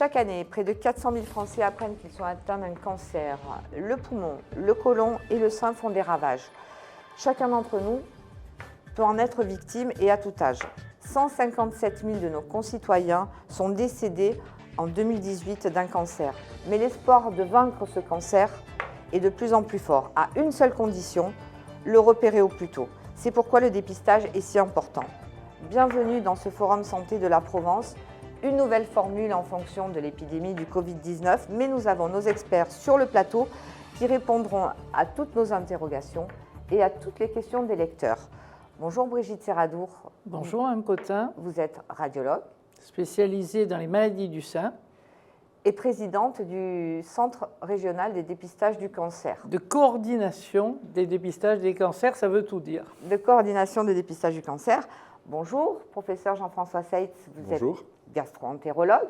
Chaque année, près de 400 000 Français apprennent qu'ils sont atteints d'un cancer. Le poumon, le côlon et le sein font des ravages. Chacun d'entre nous peut en être victime et à tout âge. 157 000 de nos concitoyens sont décédés en 2018 d'un cancer. Mais l'espoir de vaincre ce cancer est de plus en plus fort, à une seule condition, le repérer au plus tôt. C'est pourquoi le dépistage est si important. Bienvenue dans ce Forum Santé de la Provence, une nouvelle formule en fonction de l'épidémie du Covid-19, mais nous avons nos experts sur le plateau qui répondront à toutes nos interrogations et à toutes les questions des lecteurs. Bonjour Brigitte Serradour. Bonjour Mme Cotin. Vous êtes radiologue. Spécialisée dans les maladies du sein. Et présidente du Centre régional des dépistages du cancer. De coordination des dépistages des cancers, ça veut tout dire. De coordination des dépistages du cancer. Bonjour, professeur Jean-François Seitz, vous êtes gastro-entérologue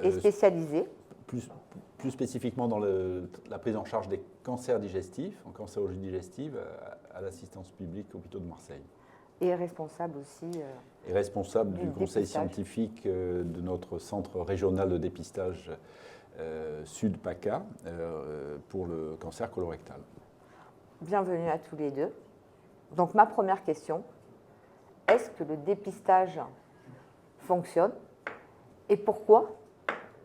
et spécialisé. Plus spécifiquement dans la prise en charge des cancers digestifs, en cancérologie digestive, à l'assistance publique hôpitaux de Marseille. Et responsable aussi et responsable du conseil dépistage scientifique de notre centre régional de dépistage Sud-PACA pour le cancer colorectal. Bienvenue à tous les deux. Donc ma première question, est-ce que le dépistage fonctionne et pourquoi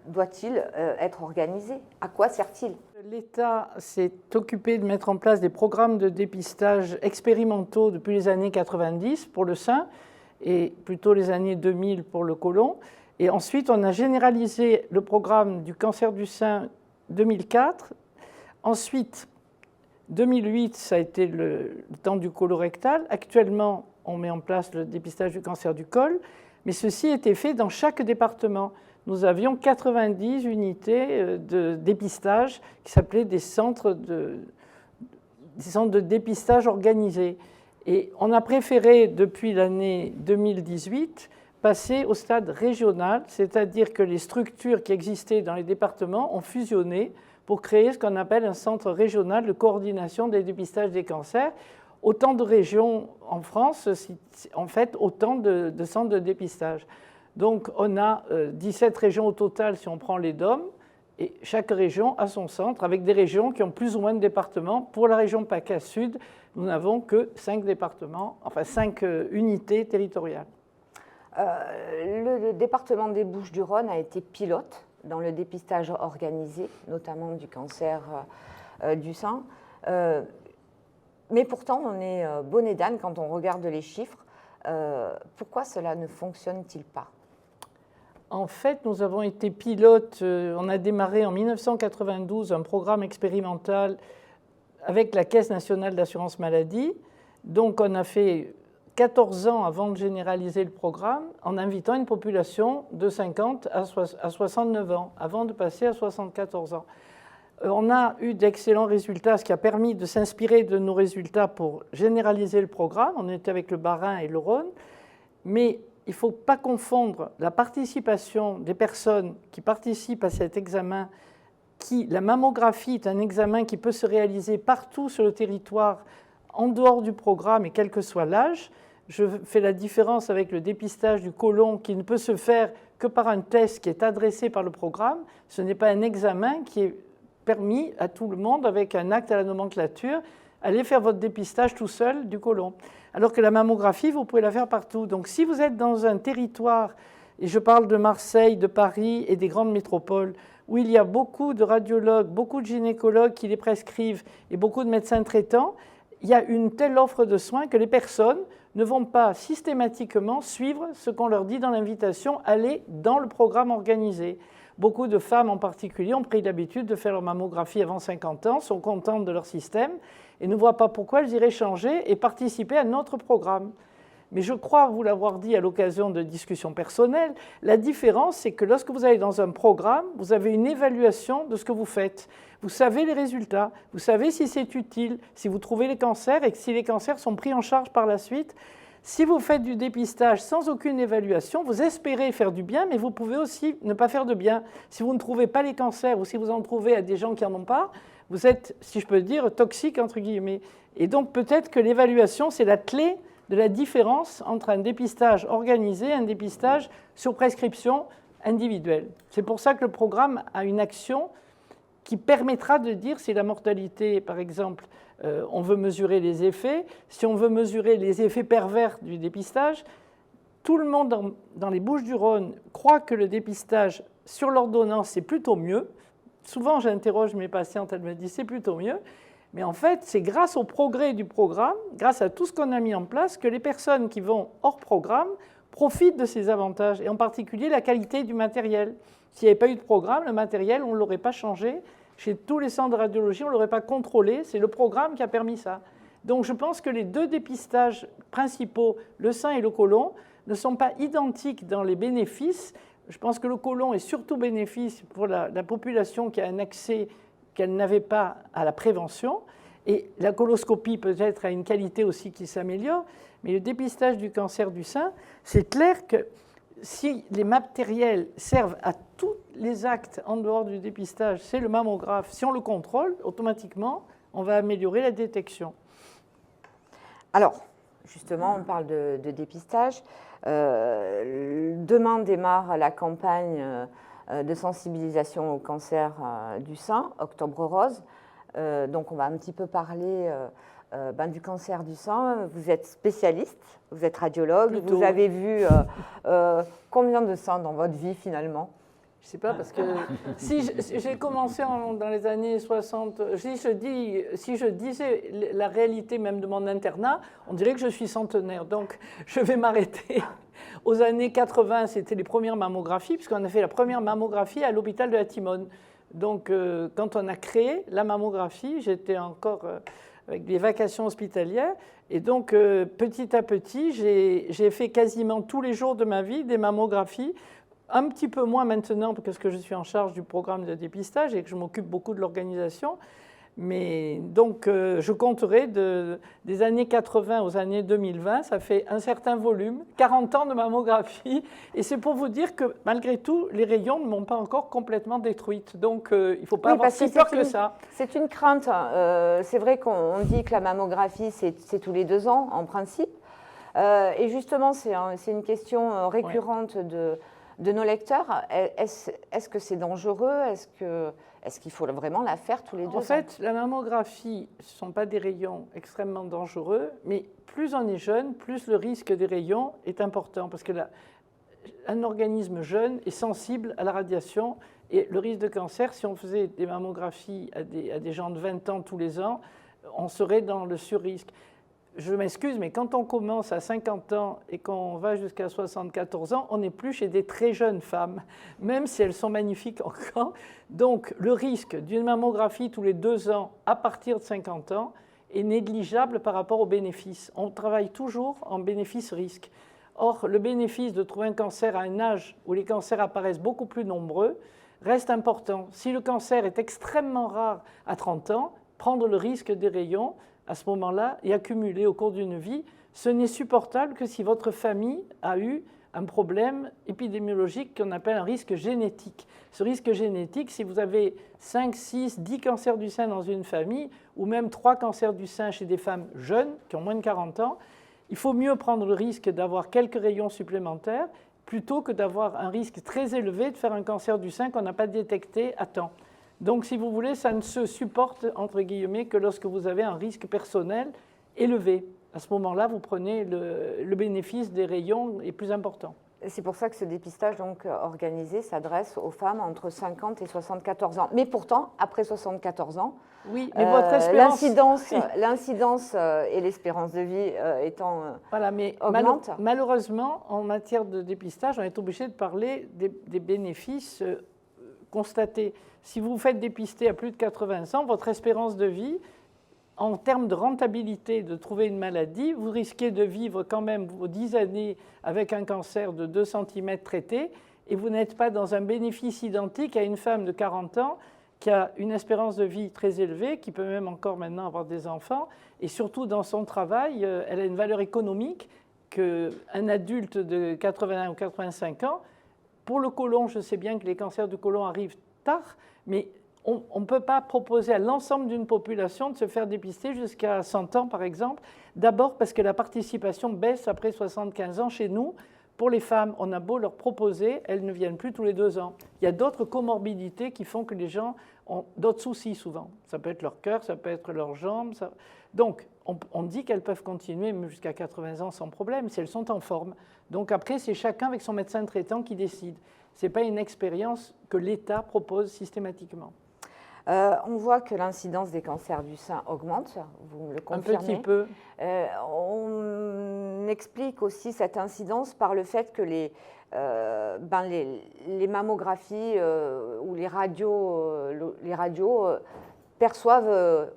doit-il être organisé? À quoi sert-il? L'État s'est occupé de mettre en place des programmes de dépistage expérimentaux depuis les années 90 pour le sein et plutôt les années 2000 pour le côlon. Et ensuite, on a généralisé le programme du cancer du sein 2004. Ensuite, 2008, ça a été le temps du colorectal. Actuellement, on met en place le dépistage du cancer du col, mais ceci était fait dans chaque département. Nous avions 90 unités de dépistage qui s'appelaient des centres de dépistage organisés. Et on a préféré, depuis l'année 2018, passer au stade régional, c'est-à-dire que les structures qui existaient dans les départements ont fusionné pour créer ce qu'on appelle un centre régional de coordination des dépistages des cancers. Autant de régions en France, en fait, autant de centres de dépistage. Donc, on a 17 régions au total si on prend les DOM, et chaque région a son centre, avec des régions qui ont plus ou moins de départements. Pour la région PACA Sud, nous n'avons que 5 départements, enfin 5 unités territoriales. Le département des Bouches-du-Rhône a été pilote dans le dépistage organisé, notamment du cancer du sein. Mais pourtant, on est bonnet d'âne quand on regarde les chiffres. Pourquoi cela ne fonctionne-t-il pas ? En fait, nous avons été pilotes. On a démarré en 1992 un programme expérimental avec la Caisse nationale d'assurance maladie. Donc, on a fait 14 ans avant de généraliser le programme en invitant une population de 50 à 69 ans, avant de passer à 74 ans. On a eu d'excellents résultats, ce qui a permis de s'inspirer de nos résultats pour généraliser le programme. On était avec le Bas-Rhin et le Rhône, mais il ne faut pas confondre la participation des personnes qui participent à cet examen. La mammographie est un examen qui peut se réaliser partout sur le territoire, en dehors du programme et quel que soit l'âge. Je fais la différence avec le dépistage du côlon qui ne peut se faire que par un test qui est adressé par le programme. Ce n'est pas un examen qui est permis à tout le monde avec un acte à la nomenclature. Allez faire votre dépistage tout seul du côlon. Alors que la mammographie, vous pouvez la faire partout. Donc si vous êtes dans un territoire, et je parle de Marseille, de Paris et des grandes métropoles, où il y a beaucoup de radiologues, beaucoup de gynécologues qui les prescrivent et beaucoup de médecins traitants, il y a une telle offre de soins que les personnes ne vont pas systématiquement suivre ce qu'on leur dit dans l'invitation, aller dans le programme organisé. Beaucoup de femmes en particulier ont pris l'habitude de faire leur mammographie avant 50 ans, sont contentes de leur système et ne voient pas pourquoi elles iraient changer et participer à notre programme. Mais je crois vous l'avoir dit à l'occasion de discussions personnelles, la différence c'est que lorsque vous allez dans un programme, vous avez une évaluation de ce que vous faites. Vous savez les résultats, vous savez si c'est utile, si vous trouvez les cancers et si les cancers sont pris en charge par la suite. Si vous faites du dépistage sans aucune évaluation, vous espérez faire du bien, mais vous pouvez aussi ne pas faire de bien. Si vous ne trouvez pas les cancers ou si vous en trouvez à des gens qui n'en ont pas, vous êtes, si je peux dire, toxique, entre guillemets. Et donc peut-être que l'évaluation, c'est la clé de la différence entre un dépistage organisé et un dépistage sur prescription individuelle. C'est pour ça que le programme a une action qui permettra de dire si la mortalité, par exemple, on veut mesurer les effets, si on veut mesurer les effets pervers du dépistage, tout le monde dans les Bouches-du-Rhône croit que le dépistage sur l'ordonnance, c'est plutôt mieux. Souvent, j'interroge mes patientes, elles me disent c'est plutôt mieux. Mais en fait, c'est grâce au progrès du programme, grâce à tout ce qu'on a mis en place, que les personnes qui vont hors programme profitent de ces avantages, et en particulier la qualité du matériel. S'il n'y avait pas eu de programme, le matériel, on ne l'aurait pas changé. Chez tous les centres de radiologie, on ne l'aurait pas contrôlé. C'est le programme qui a permis ça. Donc je pense que les deux dépistages principaux, le sein et le côlon, ne sont pas identiques dans les bénéfices. Je pense que le côlon est surtout bénéfique pour la population qui a un accès qu'elle n'avait pas à la prévention. Et la coloscopie peut-être a une qualité aussi qui s'améliore. Mais le dépistage du cancer du sein, c'est clair que si les matériels servent à tous les actes en dehors du dépistage, c'est le mammographe. Si on le contrôle, automatiquement, on va améliorer la détection. Alors, justement, on parle de dépistage. Demain démarre la campagne de sensibilisation au cancer du sein, Octobre Rose. Donc, on va un petit peu parler du cancer du sein. Vous êtes spécialiste, vous êtes radiologue, Plutôt. vous avez vu combien de seins dans votre vie finalement? Je ne sais pas, parce que si j'ai commencé dans les années 60, si je disais la réalité même de mon internat, on dirait que je suis centenaire. Donc, je vais m'arrêter. Aux années 80, c'était les premières mammographies, puisqu'on a fait la première mammographie à l'hôpital de la Timone. Donc, quand on a créé la mammographie, j'étais encore avec des vacations hospitalières. Et donc, petit à petit, j'ai fait quasiment tous les jours de ma vie des mammographies. Un petit peu moins maintenant parce que je suis en charge du programme de dépistage et que je m'occupe beaucoup de l'organisation. Mais donc, je compterai des années 80 aux années 2020, ça fait un certain volume, 40 ans de mammographie. Et c'est pour vous dire que malgré tout, les rayons ne m'ont pas encore complètement détruite. Donc, il ne faut pas avoir si peur que ça. C'est une crainte. C'est vrai qu'on dit que la mammographie, c'est tous les 2 ans en principe. Et justement, c'est une question récurrente de nos lecteurs. Est-ce que c'est dangereux? Est-ce qu'il faut vraiment la faire tous les 2 ans? En fait, la mammographie, ce ne sont pas des rayons extrêmement dangereux, mais plus on est jeune, plus le risque des rayons est important, parce qu'un organisme jeune est sensible à la radiation, et le risque de cancer, si on faisait des mammographies à des gens de 20 ans tous les ans, on serait dans le surrisque. Je m'excuse, mais quand on commence à 50 ans et qu'on va jusqu'à 74 ans, on n'est plus chez des très jeunes femmes, même si elles sont magnifiques encore. Donc, le risque d'une mammographie tous les 2 ans à partir de 50 ans est négligeable par rapport aux bénéfices. On travaille toujours en bénéfice-risque. Or, le bénéfice de trouver un cancer à un âge où les cancers apparaissent beaucoup plus nombreux reste important. Si le cancer est extrêmement rare à 30 ans, prendre le risque des rayons à ce moment-là et accumuler au cours d'une vie, ce n'est supportable que si votre famille a eu un problème épidémiologique qu'on appelle un risque génétique. Ce risque génétique, si vous avez 5, 6, 10 cancers du sein dans une famille, ou même 3 cancers du sein chez des femmes jeunes qui ont moins de 40 ans, il faut mieux prendre le risque d'avoir quelques rayons supplémentaires plutôt que d'avoir un risque très élevé de faire un cancer du sein qu'on n'a pas détecté à temps. Donc, si vous voulez, ça ne se supporte, entre guillemets, que lorsque vous avez un risque personnel élevé. À ce moment-là, vous prenez le bénéfice des rayons est plus important. C'est pour ça que ce dépistage donc, organisé s'adresse aux femmes entre 50 et 74 ans. Mais pourtant, après 74 ans, oui, mais votre espérance... l'incidence et l'espérance de vie étant voilà, mais augmente. Malheureusement, en matière de dépistage, on est obligé de parler des bénéfices constatés. Si vous vous faites dépister à plus de 80 ans, votre espérance de vie, en termes de rentabilité de trouver une maladie, vous risquez de vivre quand même vos 10 années avec un cancer de 2 cm traité et vous n'êtes pas dans un bénéfice identique à une femme de 40 ans qui a une espérance de vie très élevée, qui peut même encore maintenant avoir des enfants et surtout dans son travail, elle a une valeur économique qu'un adulte de 81 ou 85 ans. Pour le côlon, je sais bien que les cancers du côlon arrivent tard, mais on ne peut pas proposer à l'ensemble d'une population de se faire dépister jusqu'à 100 ans, par exemple. D'abord parce que la participation baisse après 75 ans chez nous, Pour les femmes, on a beau leur proposer, elles ne viennent plus tous les 2 ans. Il y a d'autres comorbidités qui font que les gens ont d'autres soucis souvent. Ça peut être leur cœur, ça peut être leurs jambes. Donc, on dit qu'elles peuvent continuer même jusqu'à 80 ans sans problème, si elles sont en forme. Donc après, c'est chacun avec son médecin traitant qui décide. Ce n'est pas une expérience que l'État propose systématiquement. On voit que l'incidence des cancers du sein augmente, vous me le confirmez. Un petit peu. On explique aussi cette incidence par le fait que les mammographies ou les radios perçoivent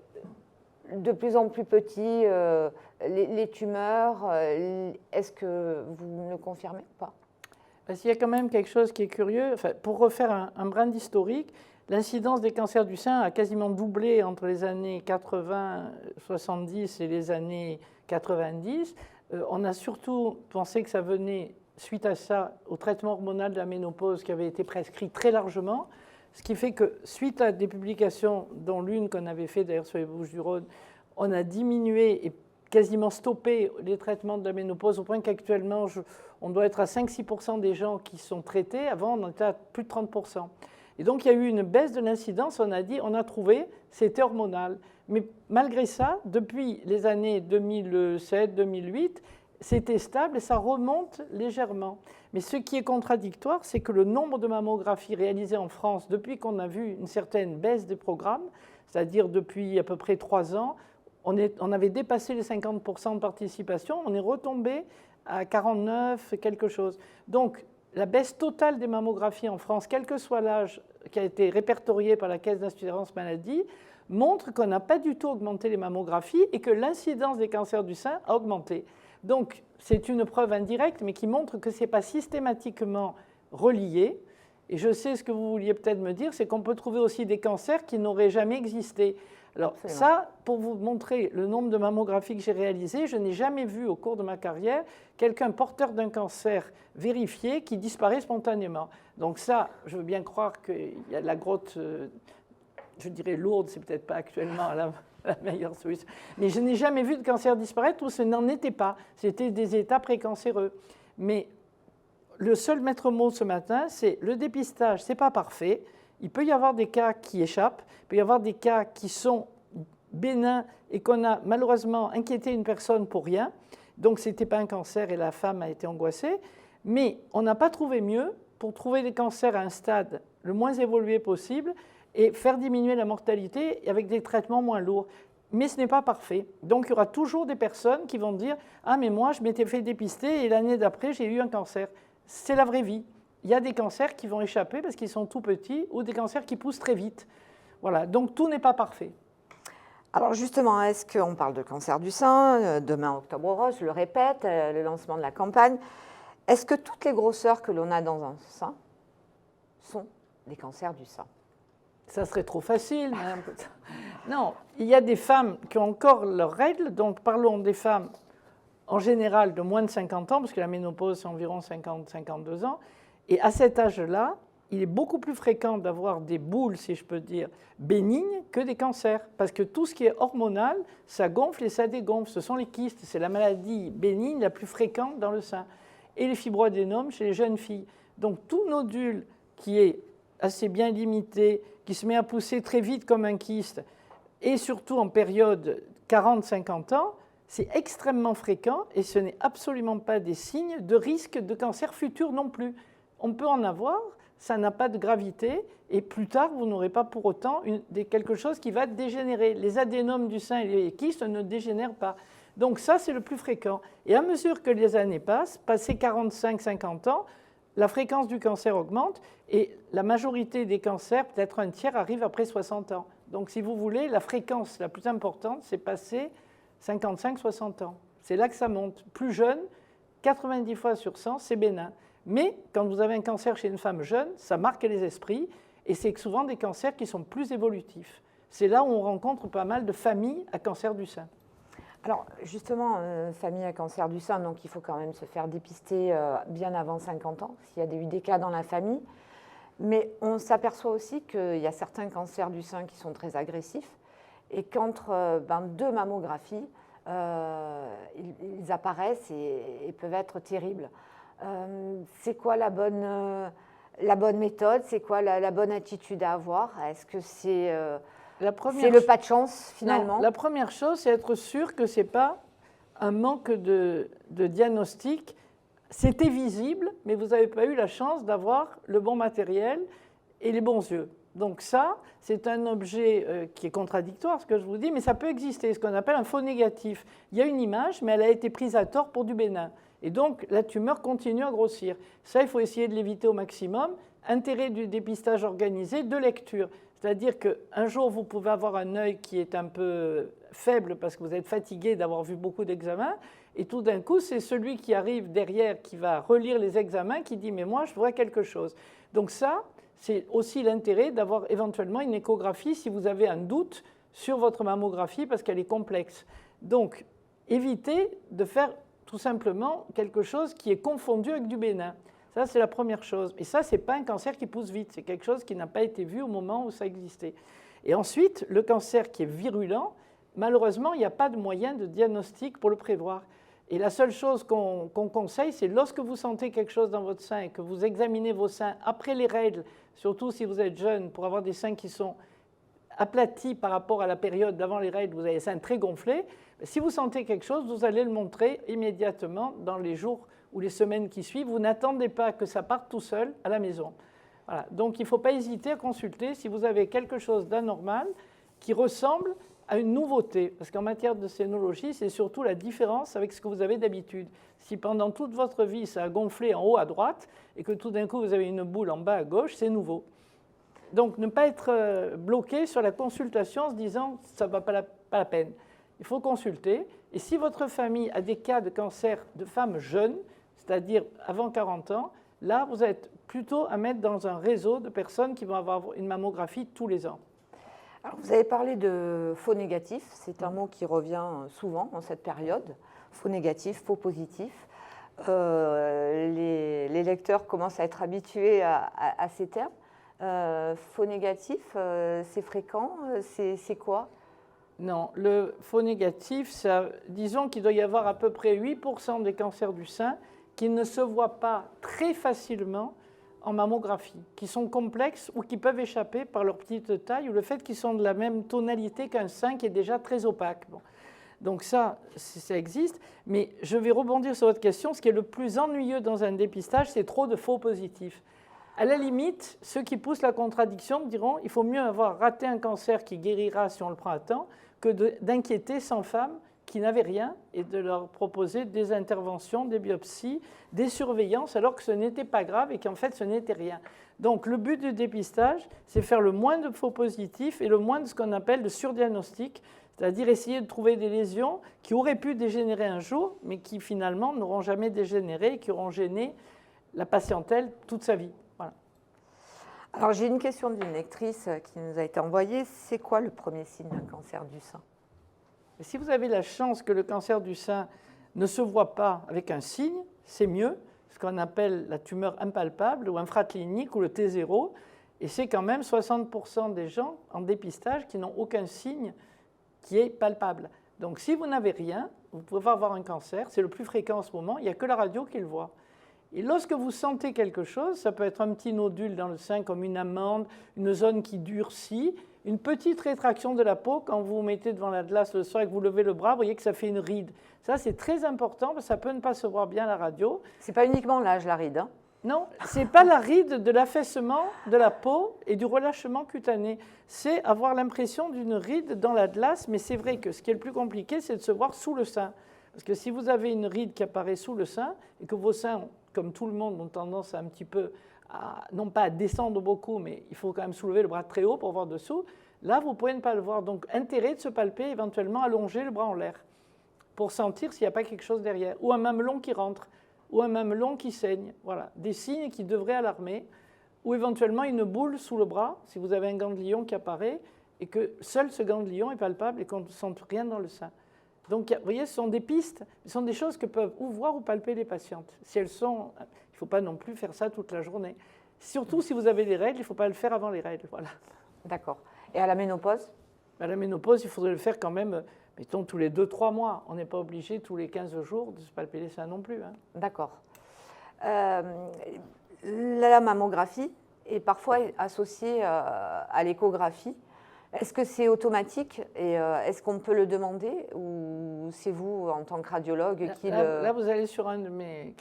de plus en plus petits les tumeurs. Est-ce que vous me le confirmez ou pas? Parce qu'il y a quand même quelque chose qui est curieux. Enfin, pour refaire un brin d'historique, l'incidence des cancers du sein a quasiment doublé entre les années 80, 70 et les années 90. On a surtout pensé que ça venait, suite à ça, au traitement hormonal de la ménopause qui avait été prescrit très largement. Ce qui fait que, suite à des publications, dont l'une qu'on avait fait d'ailleurs sur les Bouches-du-Rhône, on a diminué et quasiment stoppé les traitements de la ménopause au point qu'actuellement, on doit être à 5-6% des gens qui sont traités. Avant, on était à plus de 30%. Et donc, il y a eu une baisse de l'incidence. On a dit, on a trouvé, c'était hormonal. Mais malgré ça, depuis les années 2007-2008, c'était stable et ça remonte légèrement. Mais ce qui est contradictoire, c'est que le nombre de mammographies réalisées en France, depuis qu'on a vu une certaine baisse des programmes, c'est-à-dire depuis à peu près 3 ans, on avait dépassé les 50% de participation, on est retombé à 49 quelque chose. Donc, la baisse totale des mammographies en France, quel que soit l'âge qui a été répertorié par la Caisse d'assurance maladie, montre qu'on n'a pas du tout augmenté les mammographies et que l'incidence des cancers du sein a augmenté. Donc, c'est une preuve indirecte, mais qui montre que ce n'est pas systématiquement relié. Et je sais ce que vous vouliez peut-être me dire, c'est qu'on peut trouver aussi des cancers qui n'auraient jamais existé. Alors ça, pour vous montrer le nombre de mammographies que j'ai réalisées, je n'ai jamais vu au cours de ma carrière quelqu'un porteur d'un cancer vérifié qui disparaît spontanément. Donc ça, je veux bien croire qu'il y a la grotte, je dirais lourde, c'est peut-être pas actuellement la meilleure solution. Mais je n'ai jamais vu de cancer disparaître où ce n'en était pas. C'était des états précancéreux. Mais le seul maître mot ce matin, c'est le dépistage, ce n'est pas parfait. Il peut y avoir des cas qui échappent, il peut y avoir des cas qui sont bénins et qu'on a malheureusement inquiété une personne pour rien. Donc ce n'était pas un cancer et la femme a été angoissée. Mais on n'a pas trouvé mieux pour trouver des cancers à un stade le moins évolué possible et faire diminuer la mortalité avec des traitements moins lourds. Mais ce n'est pas parfait. Donc il y aura toujours des personnes qui vont dire « Ah mais moi je m'étais fait dépister et l'année d'après j'ai eu un cancer ». C'est la vraie vie. Il y a des cancers qui vont échapper parce qu'ils sont tout petits ou des cancers qui poussent très vite. Voilà, donc tout n'est pas parfait. Alors justement, est-ce qu'on parle de cancer du sein, demain Octobre Rose, je le répète, le lancement de la campagne. Est-ce que toutes les grosseurs que l'on a dans un sein sont des cancers du sein? Ça serait trop facile. Non, il y a des femmes qui ont encore leurs règles, donc parlons des femmes en général de moins de 50 ans, parce que la ménopause c'est environ 50-52 ans, et à cet âge-là, il est beaucoup plus fréquent d'avoir des boules, si je peux dire, bénignes que des cancers, parce que tout ce qui est hormonal, ça gonfle et ça dégonfle. Ce sont les kystes, c'est la maladie bénigne la plus fréquente dans le sein. Et les fibroadénomes chez les jeunes filles. Donc tout nodule qui est assez bien limité, qui se met à pousser très vite comme un kyste, et surtout en période 40-50 ans, c'est extrêmement fréquent et ce n'est absolument pas des signes de risque de cancer futur non plus. On peut en avoir, ça n'a pas de gravité et plus tard, vous n'aurez pas pour autant quelque chose qui va dégénérer. Les adénomes du sein et les kystes ne dégénèrent pas. Donc ça, c'est le plus fréquent. Et à mesure que les années passent, passé 45-50 ans, la fréquence du cancer augmente et la majorité des cancers, peut-être un tiers, arrive après 60 ans. Donc si vous voulez, la fréquence la plus importante, c'est passé 55-60 ans. C'est là que ça monte. Plus jeune, 90 fois sur 100, c'est bénin. Mais quand vous avez un cancer chez une femme jeune, ça marque les esprits et c'est souvent des cancers qui sont plus évolutifs. C'est là où on rencontre pas mal de familles à cancer du sein. Alors justement, famille à cancer du sein, donc il faut quand même se faire dépister bien avant 50 ans, s'il y a eu des cas dans la famille. Mais on s'aperçoit aussi qu'il y a certains cancers du sein qui sont très agressifs et qu'entre 2 mammographies, ils apparaissent et peuvent être terribles. C'est quoi la bonne méthode? C'est quoi la bonne attitude à avoir? Est-ce que c'est le pas de chance finalement? Non, la première chose, c'est être sûr que ce n'est pas un manque de diagnostic. C'était visible, mais vous n'avez pas eu la chance d'avoir le bon matériel et les bons yeux. Donc ça, c'est un objet qui est contradictoire, ce que je vous dis, mais ça peut exister, ce qu'on appelle un faux négatif. Il y a une image, mais elle a été prise à tort pour du bénin. Et donc, la tumeur continue à grossir. Ça, il faut essayer de l'éviter au maximum. Intérêt du dépistage organisé, de lecture. C'est-à-dire qu'un jour, vous pouvez avoir un œil qui est un peu faible parce que vous êtes fatigué d'avoir vu beaucoup d'examens, et tout d'un coup, c'est celui qui arrive derrière, qui va relire les examens, qui dit « mais moi, je vois quelque chose ». Donc ça, c'est aussi l'intérêt d'avoir éventuellement une échographie si vous avez un doute sur votre mammographie parce qu'elle est complexe. Donc, évitez de faire tout simplement quelque chose qui est confondu avec du bénin. Ça, c'est la première chose. Et ça, ce n'est pas un cancer qui pousse vite. C'est quelque chose qui n'a pas été vu au moment où ça existait. Et ensuite, le cancer qui est virulent, malheureusement, il n'y a pas de moyen de diagnostic pour le prévoir. Et la seule chose qu'on conseille, c'est lorsque vous sentez quelque chose dans votre sein et que vous examinez vos seins après les règles, surtout si vous êtes jeune, pour avoir des seins qui sont aplatis par rapport à la période d'avant les règles, vous avez les seins très gonflés. Si vous sentez quelque chose, vous allez le montrer immédiatement dans les jours ou les semaines qui suivent. Vous n'attendez pas que ça parte tout seul à la maison. Voilà. Donc il ne faut pas hésiter à consulter si vous avez quelque chose d'anormal qui ressemble à une nouveauté. Parce qu'en matière de scénologie, c'est surtout la différence avec ce que vous avez d'habitude. Si pendant toute votre vie, ça a gonflé en haut à droite et que tout d'un coup, vous avez une boule en bas à gauche, c'est nouveau. Donc ne pas être bloqué sur la consultation en se disant « ça ne va pas la peine ». Il faut consulter. Et si votre famille a des cas de cancer de femmes jeunes, c'est-à-dire avant 40 ans, là, vous êtes plutôt à mettre dans un réseau de personnes qui vont avoir une mammographie tous les ans. Alors, vous avez parlé de faux négatif, c'est un mot qui revient souvent en cette période. Faux négatif, faux positif. Les lecteurs commencent à être habitués à ces termes. Faux négatif, c'est fréquent, c'est quoi? Non, le faux négatif, disons qu'il doit y avoir à peu près 8% des cancers du sein qui ne se voient pas très facilement en mammographie, qui sont complexes ou qui peuvent échapper par leur petite taille ou le fait qu'ils sont de la même tonalité qu'un sein qui est déjà très opaque. Bon. Donc ça existe, mais je vais rebondir sur votre question. Ce qui est le plus ennuyeux dans un dépistage, c'est trop de faux positifs. À la limite, ceux qui poussent la contradiction me diront il faut mieux avoir raté un cancer qui guérira si on le prend à temps que d'inquiéter 100 femmes qui n'avaient rien et de leur proposer des interventions, des biopsies, des surveillances, alors que ce n'était pas grave et qu'en fait ce n'était rien. Donc le but du dépistage, c'est faire le moins de faux positifs et le moins de ce qu'on appelle de surdiagnostic, c'est-à-dire essayer de trouver des lésions qui auraient pu dégénérer un jour, mais qui finalement n'auront jamais dégénéré et qui auront gêné la patientèle toute sa vie. Voilà. Alors j'ai une question d'une lectrice qui nous a été envoyée. C'est quoi le premier signe d'un cancer du sein? Et si vous avez la chance que le cancer du sein ne se voit pas avec un signe, c'est mieux, ce qu'on appelle la tumeur impalpable ou infraclinique ou le T0. Et c'est quand même 60% des gens en dépistage qui n'ont aucun signe qui est palpable. Donc si vous n'avez rien, vous pouvez avoir un cancer, c'est le plus fréquent en ce moment, il n'y a que la radio qui le voit. Et lorsque vous sentez quelque chose, ça peut être un petit nodule dans le sein comme une amande, une zone qui durcit, une petite rétraction de la peau quand vous vous mettez devant la glace le soir et que vous levez le bras, vous voyez que ça fait une ride. Ça, c'est très important parce que ça peut ne pas se voir bien à la radio. Ce n'est pas uniquement l'âge, la ride. Hein. Non, ce n'est pas la ride de l'affaissement de la peau et du relâchement cutané. C'est avoir l'impression d'une ride dans la glace, mais c'est vrai que ce qui est le plus compliqué, c'est de se voir sous le sein. Parce que si vous avez une ride qui apparaît sous le sein et que vos seins, comme tout le monde, ont tendance à un petit peu, non pas à descendre beaucoup, mais il faut quand même soulever le bras très haut pour voir dessous, là, vous pouvez ne pas le voir. Donc, intérêt de se palper, éventuellement allonger le bras en l'air pour sentir s'il n'y a pas quelque chose derrière. Ou un mamelon qui rentre, ou un mamelon qui saigne. Voilà, des signes qui devraient alarmer. Ou éventuellement une boule sous le bras, si vous avez un ganglion qui apparaît, et que seul ce ganglion est palpable et qu'on ne sent rien dans le sein. Donc, vous voyez, ce sont des pistes, ce sont des choses que peuvent ou voir ou palper les patientes. Si elles sont, il ne faut pas non plus faire ça toute la journée. Surtout si vous avez des règles, il ne faut pas le faire avant les règles. Voilà. D'accord. Et à la ménopause? À la ménopause, il faudrait le faire quand même, mettons, tous les 2-3 mois. On n'est pas obligé tous les 15 jours de se palper les seins non plus. Hein. D'accord. La mammographie est parfois associée à l'échographie. Est-ce que c'est automatique et est-ce qu'on peut le demander ou c'est vous, en tant que radiologue, qui Là, vous allez sur un de mes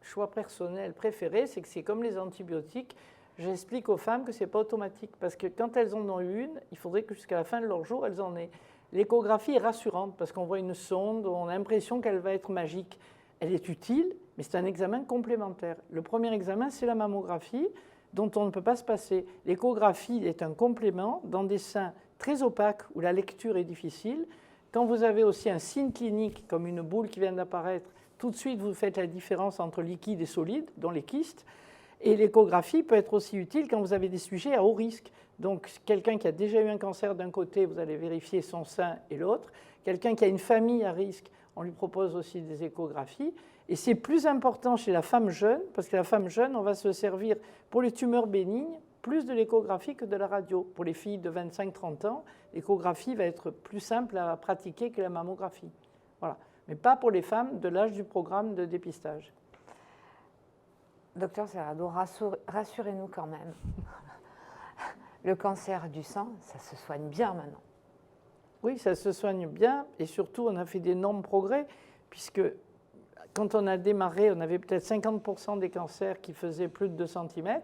choix personnels préférés, c'est que c'est comme les antibiotiques. J'explique aux femmes que ce n'est pas automatique parce que quand elles en ont une, il faudrait que jusqu'à la fin de leur jour, elles en aient. L'échographie est rassurante parce qu'on voit une sonde, on a l'impression qu'elle va être magique. Elle est utile, mais c'est un examen complémentaire. Le premier examen, c'est la mammographie, dont on ne peut pas se passer. L'échographie est un complément dans des seins très opaques où la lecture est difficile. Quand vous avez aussi un signe clinique, comme une boule qui vient d'apparaître, tout de suite vous faites la différence entre liquide et solide, dont les kystes. Et l'échographie peut être aussi utile quand vous avez des sujets à haut risque. Donc, quelqu'un qui a déjà eu un cancer d'un côté, vous allez vérifier son sein et l'autre. Quelqu'un qui a une famille à risque, on lui propose aussi des échographies. Et c'est plus important chez la femme jeune, parce que la femme jeune, on va se servir pour les tumeurs bénignes, plus de l'échographie que de la radio. Pour les filles de 25-30 ans, l'échographie va être plus simple à pratiquer que la mammographie. Voilà. Mais pas pour les femmes de l'âge du programme de dépistage. Docteur Serrador, rassurez-nous quand même. Le cancer du sein, ça se soigne bien maintenant. Oui, ça se soigne bien et surtout, on a fait d'énormes progrès puisque quand on a démarré, on avait peut-être 50% des cancers qui faisaient plus de 2 cm,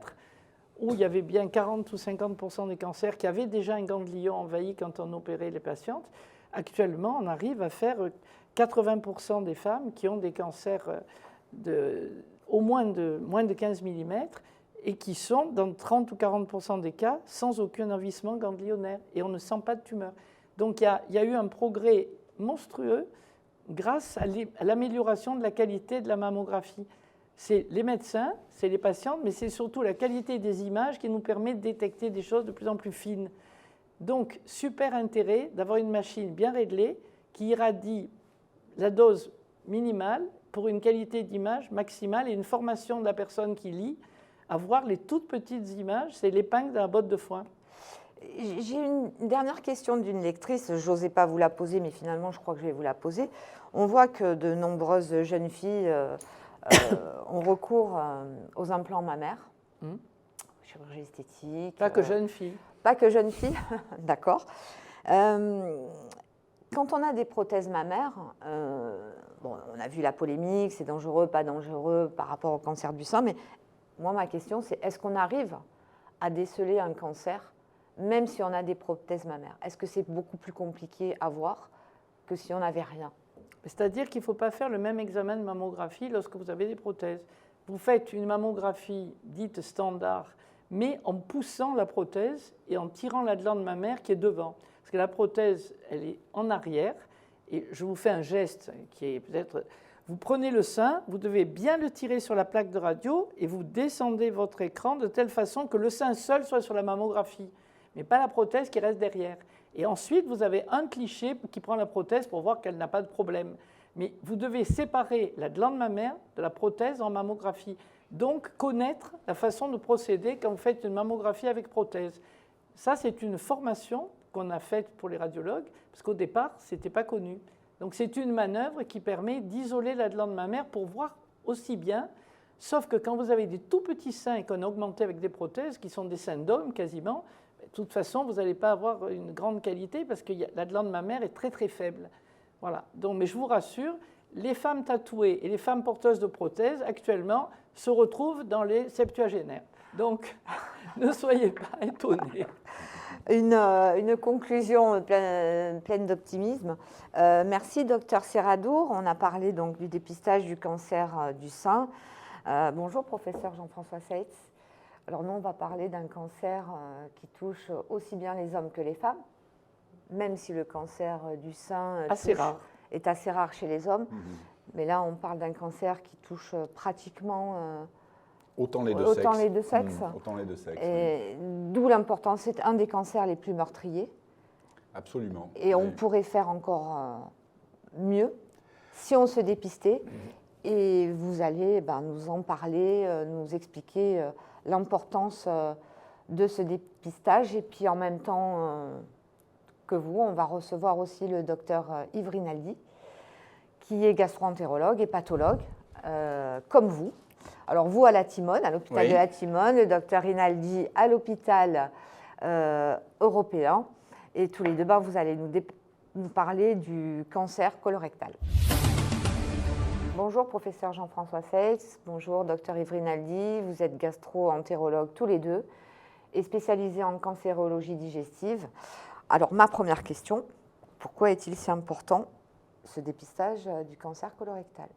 où il y avait bien 40 ou 50% des cancers qui avaient déjà un ganglion envahi quand on opérait les patientes. Actuellement, on arrive à faire 80% des femmes qui ont des cancers au moins de 15 mm et qui sont, dans 30 ou 40% des cas, sans aucun envahissement ganglionnaire. Et on ne sent pas de tumeur. Donc il y a eu un progrès monstrueux grâce à l'amélioration de la qualité de la mammographie. C'est les médecins, c'est les patientes, mais c'est surtout la qualité des images qui nous permet de détecter des choses de plus en plus fines. Donc, super intérêt d'avoir une machine bien réglée qui irradie la dose minimale pour une qualité d'image maximale et une formation de la personne qui lit à voir les toutes petites images, c'est l'épingle dans la botte de foin. J'ai une dernière question d'une lectrice, je n'osais pas vous la poser, mais finalement je crois que je vais vous la poser. On voit que de nombreuses jeunes filles ont recours aux implants mammaires, chirurgie esthétique. Pas que jeunes filles. Pas que jeunes filles, d'accord. Quand on a des prothèses mammaires, on a vu la polémique, c'est dangereux, pas dangereux par rapport au cancer du sein, mais moi ma question c'est est-ce qu'on arrive à déceler un cancer même si on a des prothèses mammaires? Est-ce que c'est beaucoup plus compliqué à voir que si on n'avait rien? C'est-à-dire qu'il ne faut pas faire le même examen de mammographie lorsque vous avez des prothèses. Vous faites une mammographie dite standard, mais en poussant la prothèse et en tirant la glande mammaire qui est devant. Parce que la prothèse, elle est en arrière, et je vous fais un geste qui est peut-être... Vous prenez le sein, vous devez bien le tirer sur la plaque de radio et vous descendez votre écran de telle façon que le sein seul soit sur la mammographie, mais pas la prothèse qui reste derrière. Et ensuite, vous avez un cliché qui prend la prothèse pour voir qu'elle n'a pas de problème. Mais vous devez séparer la glande mammaire de la prothèse en mammographie. Donc, connaître la façon de procéder quand vous faites une mammographie avec prothèse. Ça, c'est une formation qu'on a faite pour les radiologues, parce qu'au départ, ce n'était pas connu. Donc, c'est une manœuvre qui permet d'isoler la glande mammaire pour voir aussi bien, sauf que quand vous avez des tout petits seins et qu'on a augmenté avec des prothèses, qui sont des seins d'homme quasiment, de toute façon, vous n'allez pas avoir une grande qualité parce que la glande mammaire est très très faible. Voilà. Donc, mais je vous rassure, les femmes tatouées et les femmes porteuses de prothèses actuellement se retrouvent dans les septuagénaires. Donc, ne soyez pas étonnés. Une conclusion pleine d'optimisme. Merci, docteur Serrador. On a parlé donc du dépistage du cancer du sein. Bonjour, professeur Jean-François Seitz. Alors nous, on va parler d'un cancer qui touche aussi bien les hommes que les femmes, même si le cancer du sein est assez rare chez les hommes. Mais là, on parle d'un cancer qui touche pratiquement autant les deux sexes. Autant les deux sexes. D'où l'importance, c'est un des cancers les plus meurtriers. Absolument. Et on pourrait faire encore mieux si on se dépistait. Et vous allez nous en parler, nous expliquer l'importance de ce dépistage. Et puis en même temps que vous, on va recevoir aussi le docteur Yves Rinaldi, qui est gastro-entérologue et pathologue, comme vous. Alors vous à la Timone, à l'hôpital Oui. de la Timone, le docteur Rinaldi à l'hôpital européen. Et tous les deux, vous allez nous parler du cancer colorectal. Bonjour professeur Jean-François Feitz, bonjour docteur Yves Rinaldi, vous êtes gastro-entérologue tous les deux et spécialisé en cancérologie digestive. Alors ma première question, pourquoi est-il si important ce dépistage du cancer colorectal?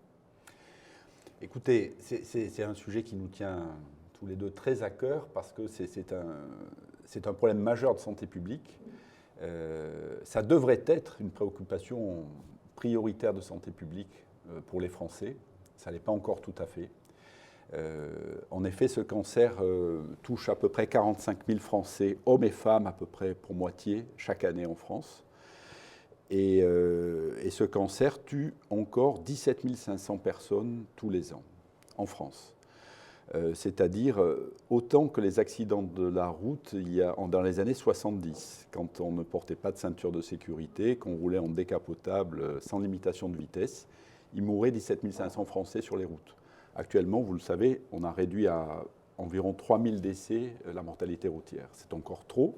Écoutez, c'est un sujet qui nous tient tous les deux très à cœur parce que c'est un problème majeur de santé publique. Ça devrait être une préoccupation prioritaire de santé publique pour les Français. Ça ne l'est pas encore tout à fait. En effet, ce cancer touche à peu près 45 000 Français, hommes et femmes à peu près pour moitié, chaque année en France. Et ce cancer tue encore 17 500 personnes tous les ans en France. C'est-à-dire autant que les accidents de la route dans les années 70, quand on ne portait pas de ceinture de sécurité, qu'on roulait en décapotable sans limitation de vitesse, il mourait 17 500 Français sur les routes. Actuellement, vous le savez, on a réduit à environ 3 000 décès la mortalité routière. C'est encore trop.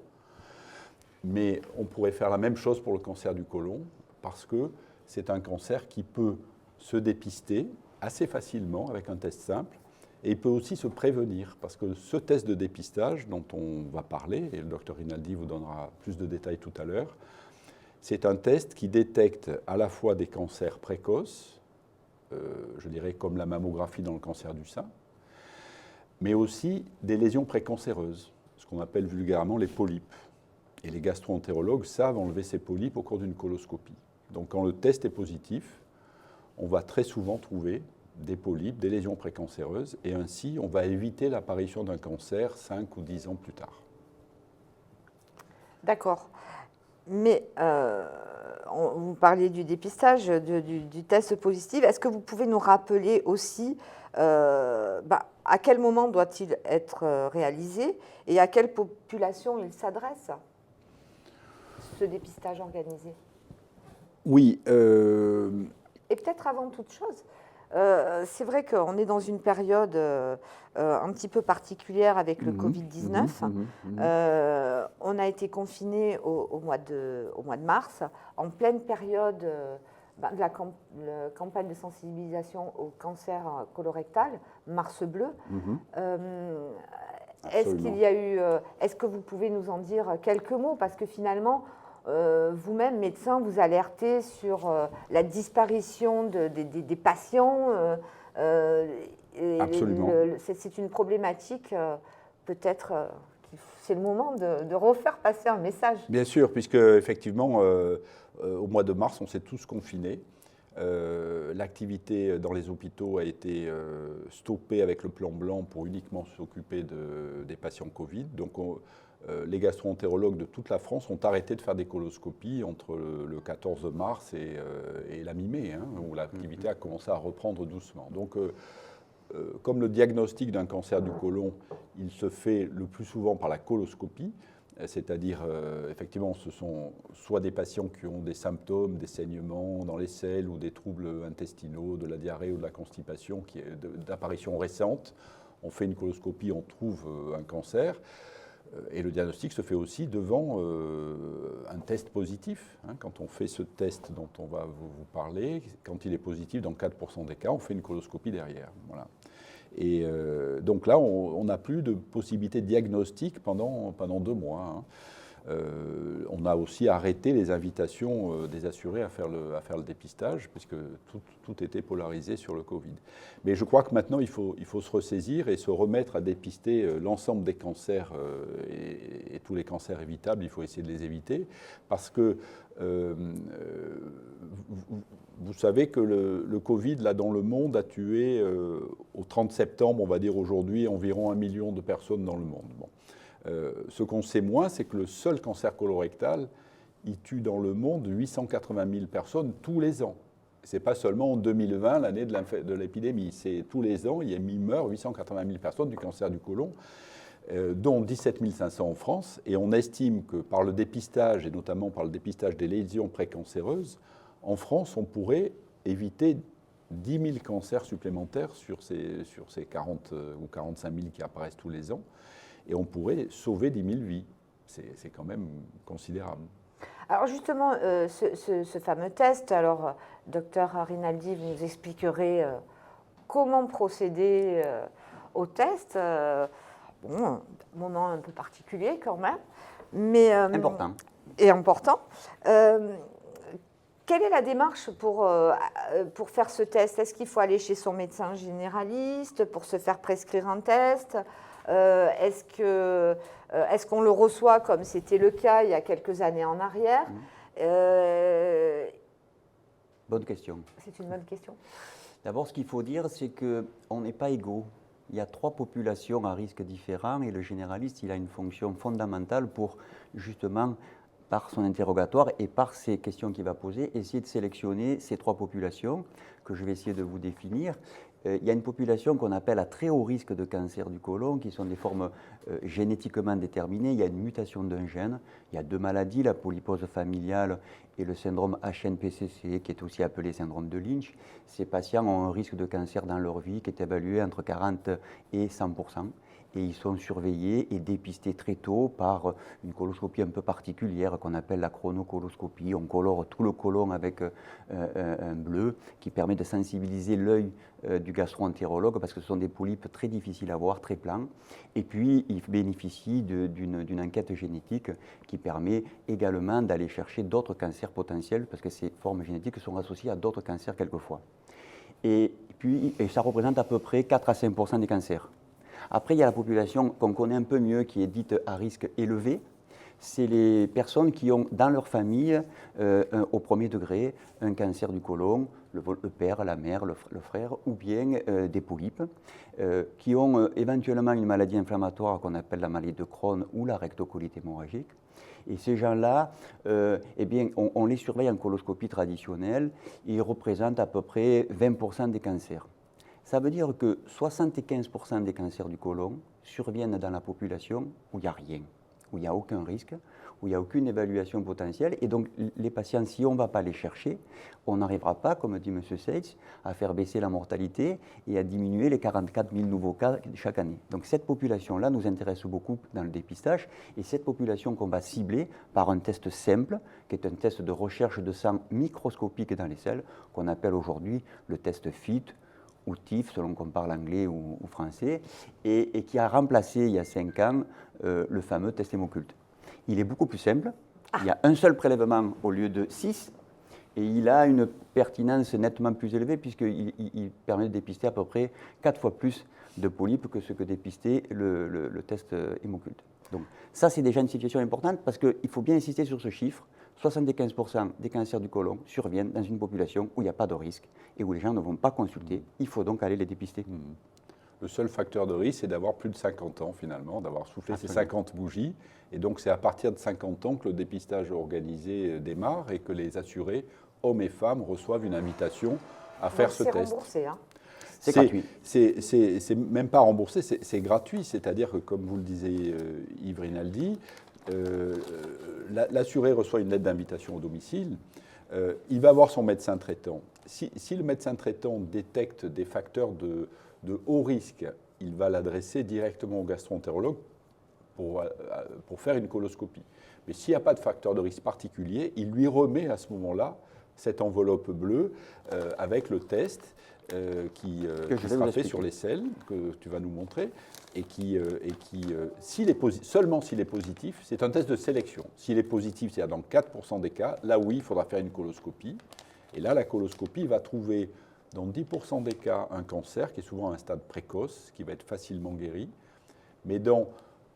Mais on pourrait faire la même chose pour le cancer du côlon, parce que c'est un cancer qui peut se dépister assez facilement avec un test simple, et il peut aussi se prévenir, parce que ce test de dépistage dont on va parler, et le docteur Rinaldi vous donnera plus de détails tout à l'heure, c'est un test qui détecte à la fois des cancers précoces, je dirais comme la mammographie dans le cancer du sein, mais aussi des lésions précancéreuses, ce qu'on appelle vulgairement les polypes. Et les gastro-entérologues savent enlever ces polypes au cours d'une coloscopie. Donc quand le test est positif, on va très souvent trouver des polypes, des lésions précancéreuses, et ainsi on va éviter l'apparition d'un cancer 5 ou 10 ans plus tard. D'accord. Mais vous parliez du dépistage, du test positif. Est-ce que vous pouvez nous rappeler aussi à quel moment doit-il être réalisé et à quelle population il s'adresse, ce dépistage organisé? Oui. Et peut-être avant toute chose, c'est vrai qu'on est dans une période un petit peu particulière avec le Covid-19. On a été confinés au mois de mars, en pleine période de la campagne de sensibilisation au cancer colorectal, Mars bleu. Est-ce que vous pouvez nous en dire quelques mots? Parce que finalement, vous-même, médecin, vous alertez sur la disparition des patients. Absolument. C'est une problématique, peut-être, c'est le moment de refaire passer un message. Bien sûr, puisque effectivement, au mois de mars, on s'est tous confinés. L'activité dans les hôpitaux a été stoppée avec le plan blanc pour uniquement s'occuper des patients Covid. Donc, les gastro-entérologues de toute la France ont arrêté de faire des coloscopies entre le 14 mars et la mi-mai, où l'activité a commencé à reprendre doucement. Donc, comme le diagnostic d'un cancer du côlon, il se fait le plus souvent par la coloscopie, c'est-à-dire, effectivement, ce sont soit des patients qui ont des symptômes, des saignements dans les selles ou des troubles intestinaux, de la diarrhée ou de la constipation d'apparition récente. On fait une coloscopie, on trouve un cancer. Et le diagnostic se fait aussi devant un test positif. Quand on fait ce test dont on va vous parler, quand il est positif, dans 4% des cas, on fait une coloscopie derrière. Voilà. Et donc là, on n'a plus de possibilité de diagnostic pendant 2 mois. On a aussi arrêté les invitations des assurés à faire le dépistage, puisque tout était polarisé sur le Covid. Mais je crois que maintenant, il faut se ressaisir et se remettre à dépister l'ensemble des cancers et tous les cancers évitables. Il faut essayer de les éviter, parce que vous savez que le Covid, là, dans le monde, a tué au 30 septembre, on va dire aujourd'hui, environ 1 million de personnes dans le monde. Bon. Ce qu'on sait moins, c'est que le seul cancer colorectal, il tue dans le monde 880 000 personnes tous les ans. Ce n'est pas seulement en 2020, l'année de l'épidémie. C'est tous les ans, il meurt 880 000 personnes du cancer du côlon, dont 17 500 en France. Et on estime que par le dépistage, et notamment par le dépistage des lésions précancéreuses, en France, on pourrait éviter 10 000 cancers supplémentaires sur ces 40 ou 45 000 qui apparaissent tous les ans. Et on pourrait sauver 10 000 vies. C'est quand même considérable. Alors justement, ce fameux test, alors docteur Rinaldi, vous nous expliquerez comment procéder au test. Bon, moment un peu particulier quand même, mais Important. Et important. Quelle est la démarche pour faire ce test? Est-ce qu'il faut aller chez son médecin généraliste pour se faire prescrire un test? Est-ce qu'on le reçoit comme c'était le cas il y a quelques années en arrière? Bonne question. C'est une bonne question. D'abord, ce qu'il faut dire, c'est qu'on n'est pas égaux. Il y a 3 populations à risque différents et le généraliste, il a une fonction fondamentale pour justement, par son interrogatoire et par ces questions qu'il va poser, essayer de sélectionner ces 3 populations que je vais essayer de vous définir. Il y a une population qu'on appelle à très haut risque de cancer du côlon, qui sont des formes génétiquement déterminées. Il y a une mutation d'un gène. Il y a 2 maladies, la polypose familiale et le syndrome HNPCC, qui est aussi appelé syndrome de Lynch. Ces patients ont un risque de cancer dans leur vie qui est évalué entre 40 et 100%. Et ils sont surveillés et dépistés très tôt par une coloscopie un peu particulière qu'on appelle la chronocoloscopie. On colore tout le côlon avec un bleu qui permet de sensibiliser l'œil du gastro-entérologue parce que ce sont des polypes très difficiles à voir, très plans. Et puis, ils bénéficient d'une enquête génétique qui permet également d'aller chercher d'autres cancers potentiels parce que ces formes génétiques sont associées à d'autres cancers quelquefois. Et ça représente à peu près 4 à 5% des cancers. Après, il y a la population qu'on connaît un peu mieux, qui est dite à risque élevé. C'est les personnes qui ont dans leur famille, au premier degré, un cancer du côlon, le père, la mère, le frère, ou bien des polypes, qui ont éventuellement une maladie inflammatoire qu'on appelle la maladie de Crohn ou la rectocolite hémorragique. Et ces gens-là, eh bien, on les surveille en coloscopie traditionnelle. Ils représentent à peu près 20% des cancers. Ça veut dire que 75% des cancers du côlon surviennent dans la population où il n'y a rien, où il n'y a aucun risque, où il n'y a aucune évaluation potentielle. Et donc, les patients, si on ne va pas les chercher, on n'arrivera pas, comme dit M. Seitz, à faire baisser la mortalité et à diminuer les 44 000 nouveaux cas chaque année. Donc, cette population-là nous intéresse beaucoup dans le dépistage. Et cette population qu'on va cibler par un test simple, qui est un test de recherche de sang microscopique dans les selles, qu'on appelle aujourd'hui le test FIT, ou TIF, selon qu'on parle anglais ou français, et qui a remplacé il y a 5 ans le fameux test hémoculte. Il est beaucoup plus simple, il y a un seul prélèvement au lieu de 6, et il a une pertinence nettement plus élevée puisqu'il permet de dépister à peu près 4 fois plus de polypes que ce que dépistait le test hémoculte. Donc ça, c'est déjà une situation importante parce qu'il faut bien insister sur ce chiffre. 75% des cancers du côlon surviennent dans une population où il n'y a pas de risque et où les gens ne vont pas consulter. Il faut donc aller les dépister. Le seul facteur de risque, c'est d'avoir plus de 50 ans finalement, d'avoir soufflé ces 50 bougies. Et donc c'est à partir de 50 ans que le dépistage organisé démarre et que les assurés, hommes et femmes, reçoivent une invitation à faire ce test. C'est remboursé, hein. C'est gratuit. C'est même pas remboursé, c'est gratuit. C'est-à-dire que, comme vous le disiez, Yves Rinaldi, l'assuré reçoit une lettre d'invitation au domicile. Il va voir son médecin traitant. Si le médecin traitant détecte des facteurs de haut risque, il va l'adresser directement au gastro-entérologue pour faire une coloscopie. Mais s'il n'y a pas de facteur de risque particulier, il lui remet à ce moment-là cette enveloppe bleue avec le test qui sera fait sur les selles, que tu vas nous montrer, et seulement s'il est positif, c'est un test de sélection. S'il est positif, c'est-à-dire dans 4% des cas, là oui, il faudra faire une coloscopie. Et là, la coloscopie va trouver dans 10% des cas un cancer, qui est souvent à un stade précoce, qui va être facilement guéri. Mais dans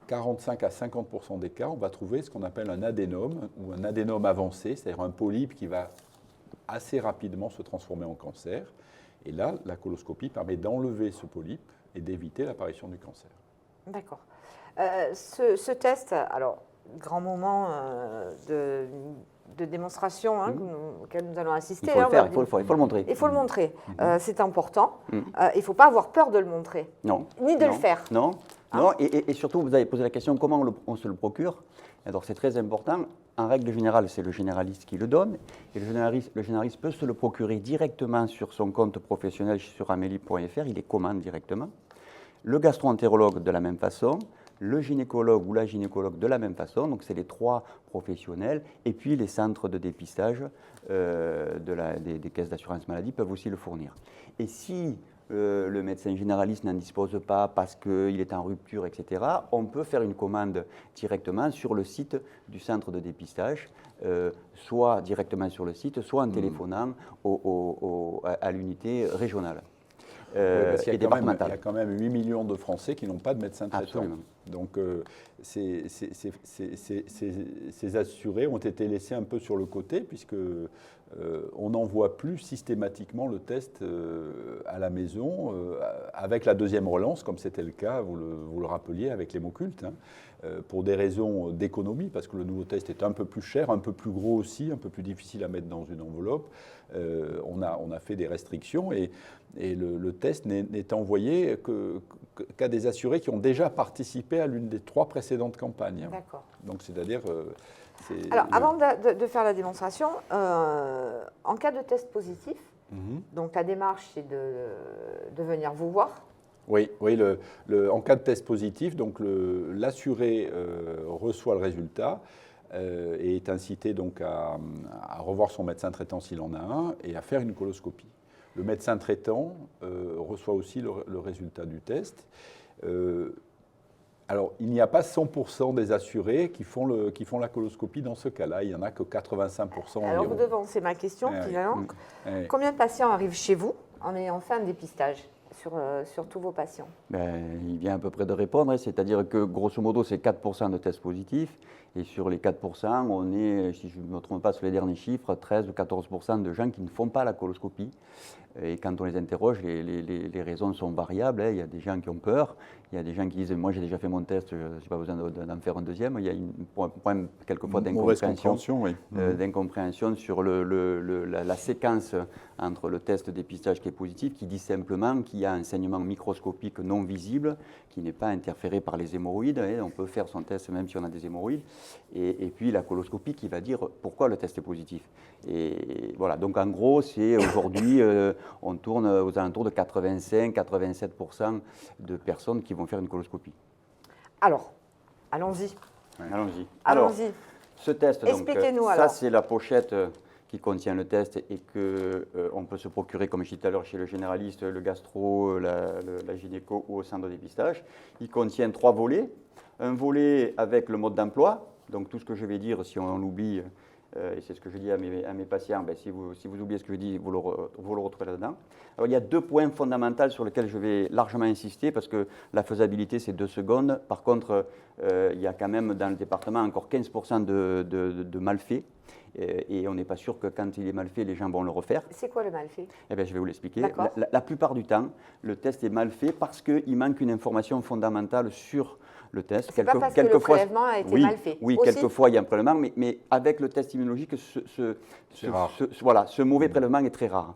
45 à 50% des cas, on va trouver ce qu'on appelle un adénome, ou un adénome avancé, c'est-à-dire un polype qui va assez rapidement se transformer en cancer. Et là, la coloscopie permet d'enlever ce polype et d'éviter l'apparition du cancer. D'accord. Ce test, alors, grand moment de démonstration auquel nous allons assister. Il faut le faire, il faut le montrer. Il faut le montrer. C'est important. Il ne faut pas avoir peur de le montrer. Non. Ni de le faire. Non. Non. Et surtout, vous avez posé la question comment on se le procure. Alors, c'est très important. en règle générale, c'est le généraliste qui le donne. Et le généraliste peut se le procurer directement sur son compte professionnel sur amélie.fr. Il les commande directement. Le gastro-entérologue de la même façon. Le gynécologue ou la gynécologue de la même façon. Donc, c'est les 3 professionnels. Et puis, les centres de dépistage des caisses d'assurance maladie peuvent aussi le fournir. Et si le médecin généraliste n'en dispose pas parce qu'il est en rupture, etc., on peut faire une commande directement sur le site du centre de dépistage, soit directement sur le site, soit en téléphonant à l'unité régionale. Il y a quand même 8 millions de Français qui n'ont pas de médecin traitant. Absolument. Donc, ces assurés ont été laissés un peu sur le côté, puisque on n'envoie plus systématiquement le test à la maison, avec la deuxième relance, comme c'était le cas, vous le rappeliez, avec l'hémoculte, hein, pour des raisons d'économie, parce que le nouveau test est un peu plus cher, un peu plus gros aussi, un peu plus difficile à mettre dans une enveloppe. On a fait des restrictions et le test n'est envoyé qu'à des assurés qui ont déjà participé à l'une des 3 précédentes campagnes. D'accord. Donc, c'est-à-dire... Alors, avant de faire la démonstration, en cas de test positif, donc la démarche, c'est de venir vous voir. Oui, en cas de test positif, donc l'assuré reçoit le résultat et est incité donc à revoir son médecin traitant s'il en a un et à faire une coloscopie. Le médecin traitant reçoit aussi le résultat du test. Alors, il n'y a pas 100% des assurés qui font la coloscopie dans ce cas-là. Il n'y en a que 85% environ. Alors, vous devancez ma question, finalement. Combien de patients arrivent chez vous en ayant fait un dépistage sur tous vos patients? Il vient à peu près de répondre, c'est-à-dire que grosso modo, c'est 4% de tests positifs. Et sur les 4%, on est, si je ne me trompe pas sur les derniers chiffres, 13 ou 14% de gens qui ne font pas la coloscopie. Et quand on les interroge, les raisons sont variables. Il y a des gens qui ont peur, il y a des gens qui disent « moi j'ai déjà fait mon test, je n'ai pas besoin d'en faire un deuxième ». Il y a un point quelquefois d'incompréhension sur la séquence entre le test de dépistage qui est positif, qui dit simplement qu'il y a un saignement microscopique non visible, qui n'est pas interféré par les hémorroïdes. On peut faire son test même si on a des hémorroïdes. Et puis la coloscopie qui va dire pourquoi le test est positif. Et voilà, donc en gros, c'est aujourd'hui, on tourne aux alentours de 85-87% de personnes qui vont faire une coloscopie. Alors, allons-y. Allons-y. Alors, ce test, expliquez-nous ça c'est la pochette qui contient le test et qu'on peut se procurer, comme je disais tout à l'heure, chez le généraliste, le gastro, la gynéco ou au centre de dépistage. Il contient 3 volets. Un volet avec le mode d'emploi, donc tout ce que je vais dire, si on l'oublie, et c'est ce que je dis à mes patients, si vous oubliez ce que je dis, vous le retrouvez là-dedans. Alors il y a 2 points fondamentaux sur lesquels je vais largement insister, parce que la faisabilité, c'est 2 secondes. Par contre, il y a quand même dans le département encore 15% de mal faits. Et on n'est pas sûr que quand il est mal fait, les gens vont le refaire. C'est quoi le mal fait? Je vais vous l'expliquer. La plupart du temps, le test est mal fait parce qu'il manque une information fondamentale sur le test. C'est pas parce que le prélèvement a été mal fait. Oui, quelquefois il y a un prélèvement, mais avec le test immunologique, ce mauvais prélèvement est très rare.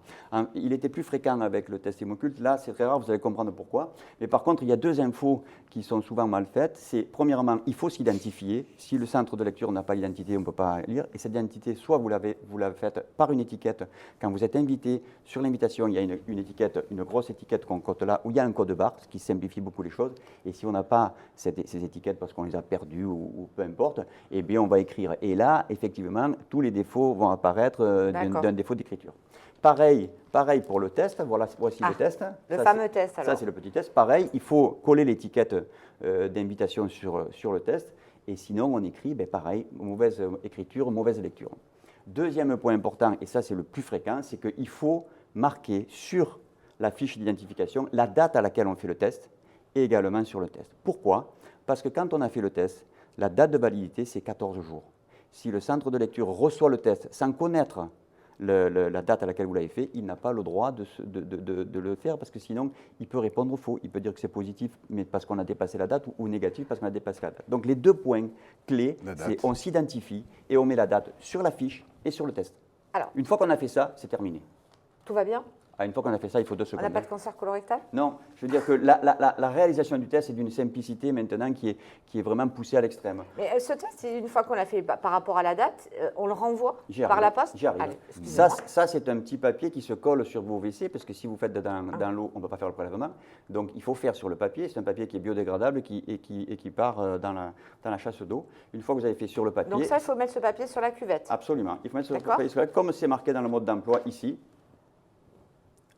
Il était plus fréquent avec le test hémoculte. Là, c'est très rare, vous allez comprendre pourquoi. Mais par contre, il y a 2 infos qui sont souvent mal faites. C'est, premièrement, il faut s'identifier. Si le centre de lecture n'a pas l'identité, on ne peut pas lire. Et cette identité, soit vous l'avez faite par une étiquette. Quand vous êtes invité, sur l'invitation, il y a une étiquette, une grosse étiquette qu'on cote là, où il y a un code barre, ce qui simplifie beaucoup les choses. Et si on n'a pas ces étiquettes parce qu'on les a perdues ou peu importe, eh bien, on va écrire. Et là, effectivement, tous les défauts vont apparaître d'un défaut d'écriture. Pareil pour le test. Voici le test. Le fameux test, alors. Ça, c'est le petit test. Pareil, il faut coller l'étiquette d'invitation sur le test. Et sinon, on écrit, pareil, mauvaise écriture, mauvaise lecture. Deuxième point important, et ça, c'est le plus fréquent, c'est qu'il faut marquer sur la fiche d'identification la date à laquelle on fait le test et également sur le test. Pourquoi? Parce que quand on a fait le test, la date de validité, c'est 14 jours. Si le centre de lecture reçoit le test sans connaître la date à laquelle vous l'avez fait, il n'a pas le droit de le faire parce que sinon, il peut répondre faux. Il peut dire que c'est positif, mais parce qu'on a dépassé la date, ou négatif parce qu'on a dépassé la date. Donc, les 2 points clés, c'est on s'identifie et on met la date sur la fiche et sur le test. Alors, une fois qu'on a fait ça, c'est terminé. Tout va bien? Une fois qu'on a fait ça, il faut 2 On secondes. n'a pas de cancer colorectal? Non, je veux dire que la réalisation du test est d'une simplicité maintenant qui est vraiment poussée à l'extrême. Mais ce test, une fois qu'on l'a fait par rapport à la date, on le renvoie J'y par arrive, la poste? j'y arrive. Allez, excusez-moi. Ça c'est un petit papier qui se colle sur vos WC, parce que si vous faites dans l'eau, on ne peut pas faire le prélèvement. Donc il faut faire sur le papier. C'est un papier qui est biodégradable et qui part dans la chasse d'eau. Une fois que vous avez fait sur le papier... Donc ça, il faut mettre ce papier sur la cuvette? Absolument. Il faut mettre sur le D'accord. papier. Comme c'est marqué dans le mode d'emploi ici,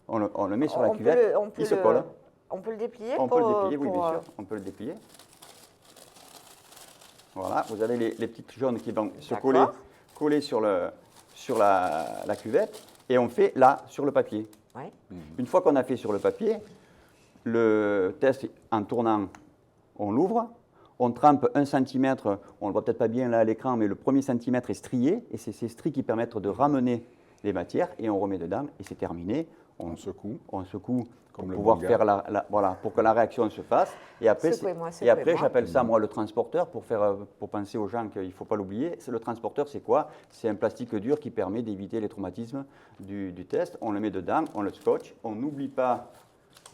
on le met sur la cuvette, il se colle. On peut le déplier? On peut le déplier, oui, bien sûr. On peut le déplier. Voilà, vous avez les petites jaunes qui vont se coller sur la cuvette, et on fait là, sur le papier. Ouais. Une fois qu'on a fait sur le papier, le test, en tournant, on l'ouvre, on trempe 1 cm, on ne le voit peut-être pas bien là à l'écran, mais le premier centimètre est strié, et c'est ces stries qui permettent de ramener les matières, et on remet dedans, et c'est terminé. On secoue pour pouvoir faire voilà, pour que la réaction se fasse. Et après, j'appelle ça, moi, le transporteur, pour penser aux gens qu'il ne faut pas l'oublier. Le transporteur, c'est quoi? C'est un plastique dur qui permet d'éviter les traumatismes du test. On le met dedans, on le scotche, on n'oublie pas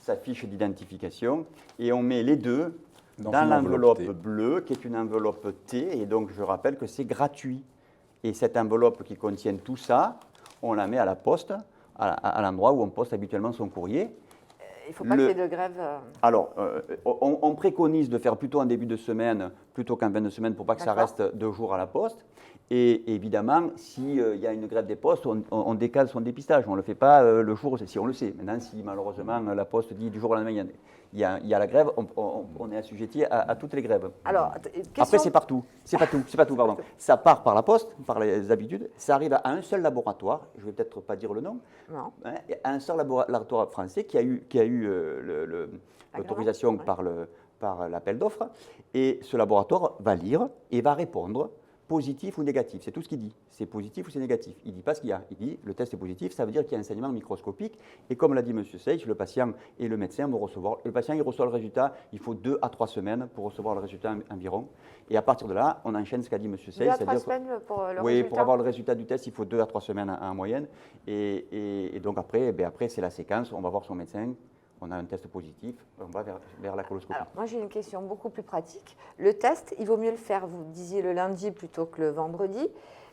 sa fiche d'identification, et on met les deux dans l'enveloppe bleue, qui est une enveloppe T, et donc je rappelle que c'est gratuit. Et cette enveloppe qui contient tout ça, on la met à la poste, à l'endroit où on poste habituellement son courrier. Il ne faut pas qu'il y ait de grève. Alors, on préconise de faire plutôt en début de semaine, plutôt qu'en fin de semaine, pour pas que ça reste 2 jours à la poste. Et évidemment, s'il y a une grève des postes, on décale son dépistage. On ne le fait pas le jour, si on le sait. Maintenant, si malheureusement la poste dit du jour au lendemain, il y a la grève, on est assujetti à toutes les grèves. Alors, après, c'est partout. C'est pas tout, pardon. Ça part par la poste, par les habitudes. Ça arrive à un seul laboratoire, je ne vais peut-être pas dire le nom, non. À un seul laboratoire français qui a eu l'autorisation par l'appel d'offres. Et ce laboratoire va lire et va répondre positif ou négatif. C'est tout ce qu'il dit. C'est positif ou c'est négatif. Il ne dit pas ce qu'il y a. Il dit le test est positif, ça veut dire qu'il y a un saignement microscopique. Et comme l'a dit M. Sage, le patient et le médecin vont recevoir. Le patient, il reçoit le résultat, il faut 2 à 3 semaines pour recevoir le résultat environ. Et à partir de là, on enchaîne ce qu'a dit M. Sage. 2 à 3 semaines pour le résultat? Oui, pour avoir le résultat du test, il faut 2 à 3 semaines en moyenne. Et donc après, c'est la séquence. On va voir son médecin. On a un test positif, on va vers la coloscopie. Alors, moi, j'ai une question beaucoup plus pratique. Le test, il vaut mieux le faire, vous disiez, le lundi plutôt que le vendredi.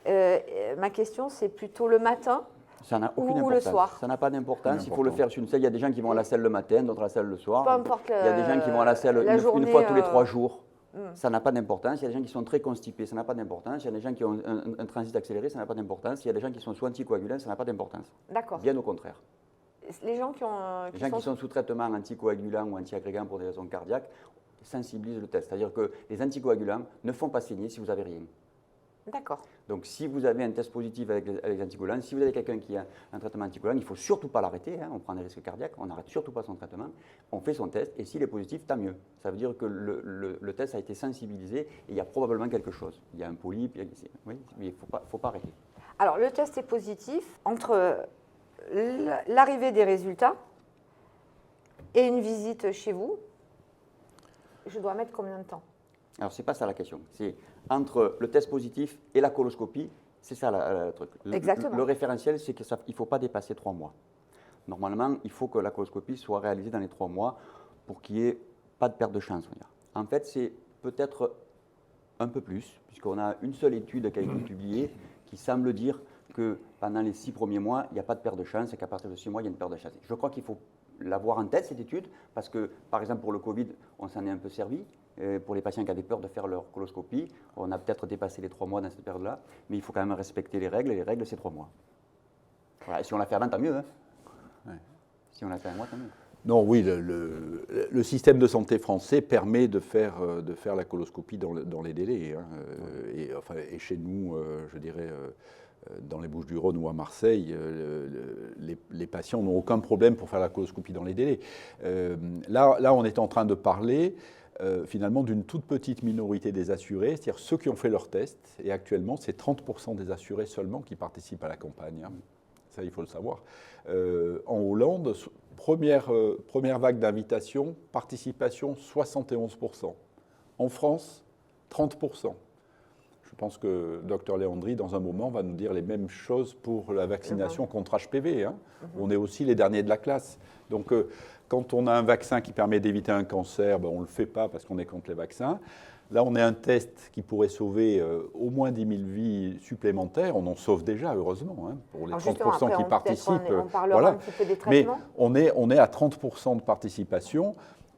Ma question, c'est plutôt le matin ça n'a aucune ou importance. Le soir? Ça n'a pas d'importance. Il faut le faire sur une selle. Il y a des gens qui vont à la selle le matin, d'autres à la selle le soir. Peu importe. Il y a des gens qui vont à la selle une fois tous les 3 jours. Ça n'a pas d'importance. Il y a des gens qui sont très constipés, ça n'a pas d'importance. Il y a des gens qui ont un transit accéléré, ça n'a pas d'importance. Il y a des gens qui sont sous anticoagulants, ça n'a pas d'importance. D'accord. Bien au contraire. Les gens qui sont sous traitement anticoagulant ou antiagrégant pour des raisons cardiaques sensibilisent le test. C'est-à-dire que les anticoagulants ne font pas saigner si vous n'avez rien. D'accord. Donc si vous avez un test positif avec les anticoagulants, si vous avez quelqu'un qui a un traitement anticoagulant, il ne faut surtout pas l'arrêter, on prend des risques cardiaques, on n'arrête surtout pas son traitement, on fait son test et s'il est positif, tant mieux. Ça veut dire que le test a été sensibilisé et il y a probablement quelque chose. Il y a un polype, oui, mais il ne faut pas arrêter. Alors le test est positif entre l'arrivée des résultats et une visite chez vous. Je dois mettre combien de temps? Alors, ce n'est pas ça la question. C'est entre le test positif et la coloscopie, c'est ça le truc. Exactement. Le référentiel, c'est qu'il ne faut pas dépasser 3 mois. Normalement, il faut que la coloscopie soit réalisée dans les 3 mois pour qu'il n'y ait pas de perte de chance. En fait, c'est peut-être un peu plus, puisqu'on a une seule étude qui a été publiée qui semble dire que pendant les 6 premiers mois, il n'y a pas de perte de chance et qu'à partir de 6 mois, il y a une perte de chance. Je crois qu'il faut l'avoir en tête, cette étude, parce que, par exemple, pour le Covid, on s'en est un peu servi. Pour les patients qui avaient peur de faire leur coloscopie, on a peut-être dépassé les 3 mois dans cette période-là, mais il faut quand même respecter les règles, et les règles, c'est 3 mois. Voilà. Et si on l'a fait avant, tant mieux. Ouais. Si on l'a fait un mois, tant mieux. Non, oui, le système de santé français permet de faire la coloscopie dans les délais. Et chez nous, je dirais, dans les Bouches-du-Rhône ou à Marseille, les patients n'ont aucun problème pour faire la coloscopie dans les délais. Là, on est en train de parler finalement d'une toute petite minorité des assurés, c'est-à-dire ceux qui ont fait leur test. Et actuellement, c'est 30% des assurés seulement qui participent à la campagne. Ça, il faut le savoir. En Hollande, première vague d'invitation, participation 71%. En France, 30%. pense que Dr Léandri, dans un moment, va nous dire les mêmes choses pour la vaccination contre HPV. Hein. On est aussi les derniers de la classe. Donc, quand on a un vaccin qui permet d'éviter un cancer, ben, on ne le fait pas parce qu'on est contre les vaccins. Là, on a un test qui pourrait sauver au moins 10 000 vies supplémentaires. On en sauve déjà, heureusement, hein, pour les 30% qui participent. On parlera un petit peu des traitements. Mais on est à 30% de participation,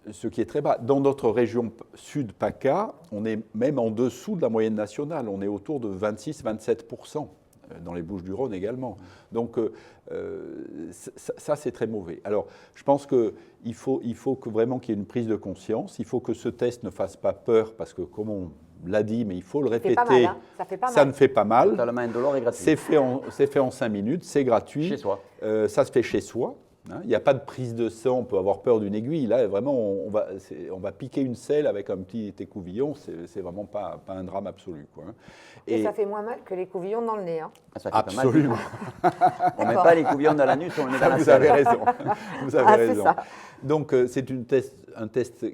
ce qui est très bas. Dans notre région sud PACA, on est même en dessous de la moyenne nationale. On est autour de 26-27%. Dans les Bouches-du-Rhône également. Donc ça, c'est très mauvais. Alors, je pense qu'il faut que vraiment qu'il y ait une prise de conscience. Il faut que ce test ne fasse pas peur, parce que, comme on l'a dit, mais il faut le répéter, ça fait pas mal, hein. Ça fait pas ça mal. ne fait pas mal. Totalement indolore et gratuit. C'est fait en 5 minutes, c'est gratuit. Chez soi. Ça se fait chez soi. Hein. Il n'y a pas de prise de sang, on peut avoir peur d'une aiguille. Là, vraiment, on va piquer une selle avec un petit écouvillon. C'est vraiment pas un drame absolu, quoi. Et ça fait moins mal que les couvillons dans le nez. Hein. Ça fait absolument. Pas mal. On ne met pas les couvillons dans l'anus, on les met dans la Vous selle. avez raison. Vous avez raison. Ça. Donc, c'est un test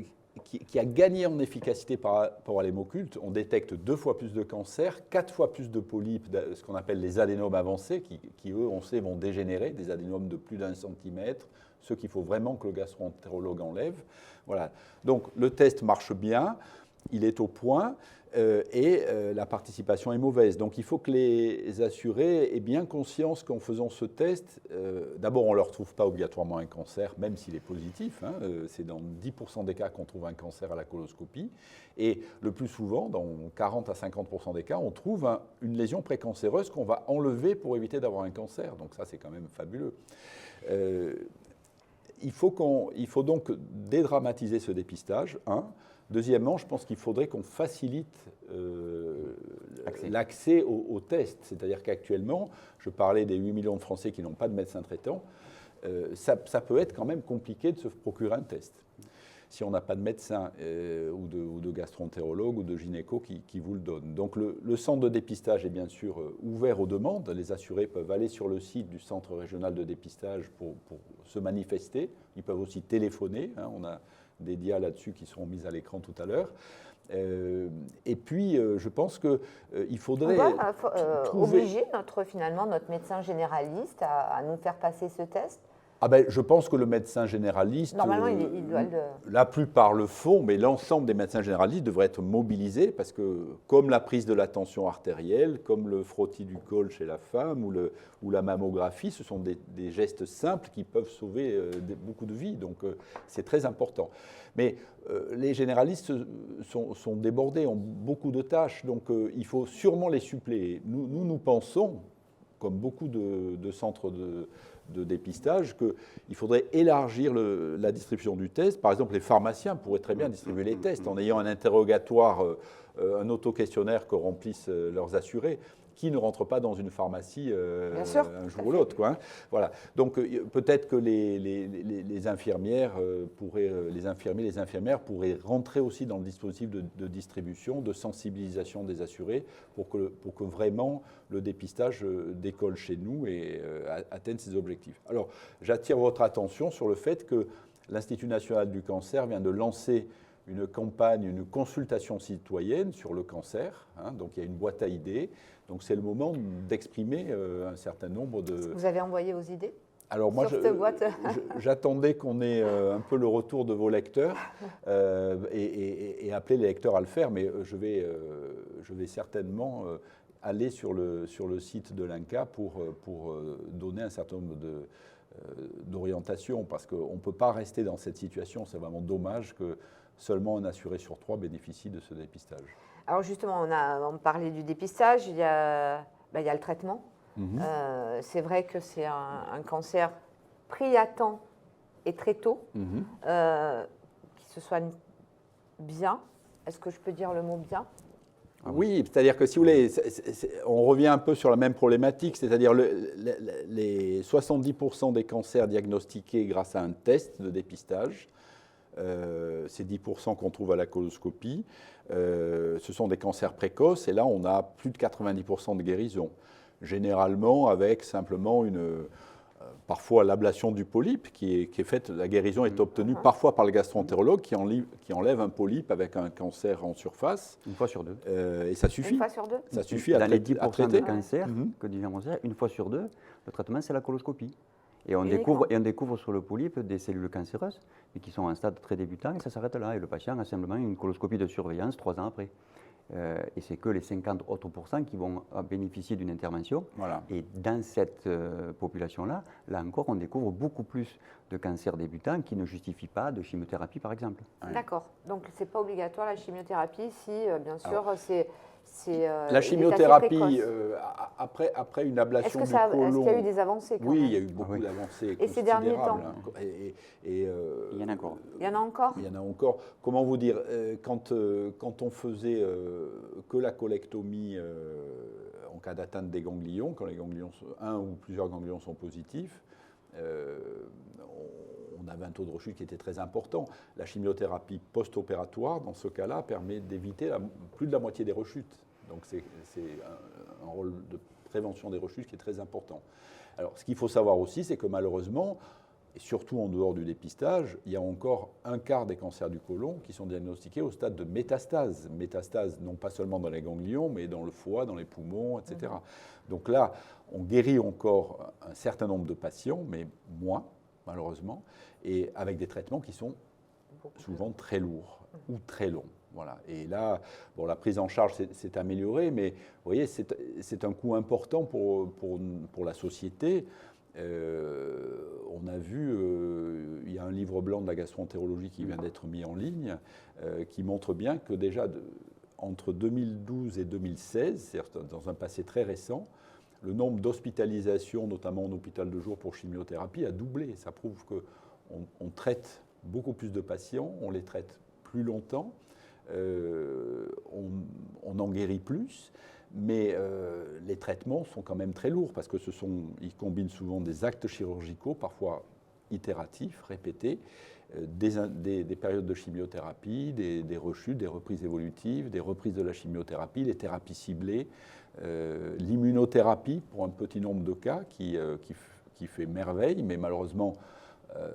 qui a gagné en efficacité par rapport à l'hémoculte. On détecte 2 fois plus de cancers, 4 fois plus de polypes, ce qu'on appelle les adénomes avancés, qui eux, on sait, vont dégénérer, des adénomes de plus d'1 centimètre, ceux qu'il faut vraiment que le gastro-entérologue enlève. Voilà. Donc, le test marche bien, il est au point. La participation est mauvaise. Donc il faut que les assurés aient bien conscience qu'en faisant ce test, d'abord on ne leur trouve pas obligatoirement un cancer, même s'il est positif. Hein, c'est dans 10% des cas qu'on trouve un cancer à la coloscopie. Et le plus souvent, dans 40 à 50% des cas, on trouve une lésion précancéreuse qu'on va enlever pour éviter d'avoir un cancer. Donc ça, c'est quand même fabuleux. Il faut donc dédramatiser ce dépistage, Deuxièmement, je pense qu'il faudrait qu'on facilite l'accès aux tests. C'est-à-dire qu'actuellement, je parlais des 8 millions de Français qui n'ont pas de médecin traitant, ça peut être quand même compliqué de se procurer un test. Si on n'a pas de médecin ou de gastro-entérologue ou de gynéco qui vous le donne. Donc le centre de dépistage est bien sûr ouvert aux demandes. Les assurés peuvent aller sur le site du centre régional de dépistage pour se manifester. Ils peuvent aussi téléphoner. Hein, on a des dias là-dessus qui seront mises à l'écran tout à l'heure. Et puis, je pense qu'il faudrait obliger finalement notre médecin généraliste à nous faire passer ce test. Je pense que le médecin généraliste, normalement, il doit la plupart le font, mais l'ensemble des médecins généralistes devraient être mobilisés parce que, comme la prise de la tension artérielle, comme le frottis du col chez la femme ou la mammographie, ce sont des gestes simples qui peuvent sauver beaucoup de vies. Donc, c'est très important. Mais les généralistes sont débordés, ont beaucoup de tâches, donc il faut sûrement les suppléer. Nous pensons, comme beaucoup de centres de dépistage, qu'il faudrait élargir la distribution du test. Par exemple, les pharmaciens pourraient très bien distribuer les tests en ayant un interrogatoire, un auto-questionnaire que remplissent leurs assurés. Qui ne rentre pas dans une pharmacie un jour ou l'autre, quoi, hein. Voilà. Donc peut-être que les infirmières les infirmières pourraient rentrer aussi dans le dispositif de distribution, de sensibilisation des assurés pour que vraiment le dépistage décolle chez nous et atteigne ses objectifs. Alors j'attire votre attention sur le fait que l'Institut national du cancer vient de lancer une campagne, une consultation citoyenne sur le cancer. Hein, donc il y a une boîte à idées. Donc c'est le moment d'exprimer un certain nombre de... Vous avez envoyé vos idées ? Alors moi, j'attendais qu'on ait un peu le retour de vos lecteurs et appeler les lecteurs à le faire, mais je vais certainement aller sur le site de l'INCa pour donner un certain nombre d'orientations, parce qu'on ne peut pas rester dans cette situation. C'est vraiment dommage que seulement un assuré sur 3 bénéficie de ce dépistage. Alors justement, on parlait du dépistage, il y a le traitement. C'est vrai que c'est un cancer pris à temps et très tôt, qui se soigne bien. Est-ce que je peux dire le mot bien ? Oui, c'est-à-dire que si vous voulez, on revient un peu sur la même problématique, c'est-à-dire les 70% des cancers diagnostiqués grâce à un test de dépistage, c'est 10% qu'on trouve à la coloscopie, ce sont des cancers précoces et là on a plus de 90% de guérison, généralement avec simplement parfois l'ablation du polype qui est faite, la guérison est obtenue parfois par le gastro-entérologue qui enlève un polype avec un cancer en surface. Une fois sur deux. Et ça suffit. Une fois sur deux. Ça suffit Dans à les traiter. 10% des cancers que dit Jean-François, une fois sur deux, le traitement c'est la coloscopie. Et on découvre sur le polype des cellules cancéreuses, mais qui sont à un stade très débutant, et ça s'arrête là. Et le patient a simplement une coloscopie de surveillance 3 ans après. Et c'est que les 50 autres % qui vont bénéficier d'une intervention. Voilà. Et dans cette population-là, là encore, on découvre beaucoup plus de cancers débutants qui ne justifient pas de chimiothérapie, par exemple. D'accord. Donc, ce n'est pas obligatoire la chimiothérapie si, bien sûr, c'est la chimiothérapie, après une ablation du côlon... Est-ce qu'il y a eu des avancées quand Oui, même? il y a eu beaucoup d'avancées. Et ces derniers temps il y en a encore. Il y en a encore? Il y en a encore. Comment vous dire, quand on faisait que la colectomie en cas d'atteinte des ganglions, quand les ganglions, un ou plusieurs ganglions sont positifs, on avait un taux de rechute qui était très important. La chimiothérapie post-opératoire, dans ce cas-là, permet d'éviter plus de la moitié des rechutes. Donc c'est un rôle de prévention des rechutes qui est très important. Alors ce qu'il faut savoir aussi, c'est que malheureusement, et surtout en dehors du dépistage, il y a encore un quart des cancers du côlon qui sont diagnostiqués au stade de métastase. Métastase, non pas seulement dans les ganglions, mais dans le foie, dans les poumons, etc. Donc là, on guérit encore un certain nombre de patients, mais moins, malheureusement, et avec des traitements qui sont souvent très lourds ou très longs. Voilà. Et là, bon, la prise en charge s'est améliorée, mais vous voyez, c'est un coût important pour la société. On a vu, il y a un livre blanc de la gastro-entérologie qui vient d'être mis en ligne, qui montre bien que déjà entre 2012 et 2016, c'est-à-dire dans un passé très récent, le nombre d'hospitalisations, notamment en hôpital de jour pour chimiothérapie, a doublé. Ça prouve qu'on traite beaucoup plus de patients, on les traite plus longtemps, on en guérit plus. Mais les traitements sont quand même très lourds parce que ils combinent souvent des actes chirurgicaux, parfois itératifs, répétés, des périodes de chimiothérapie, des rechutes, des reprises évolutives, des reprises de la chimiothérapie, les thérapies ciblées, l'immunothérapie pour un petit nombre de cas qui fait merveille, mais malheureusement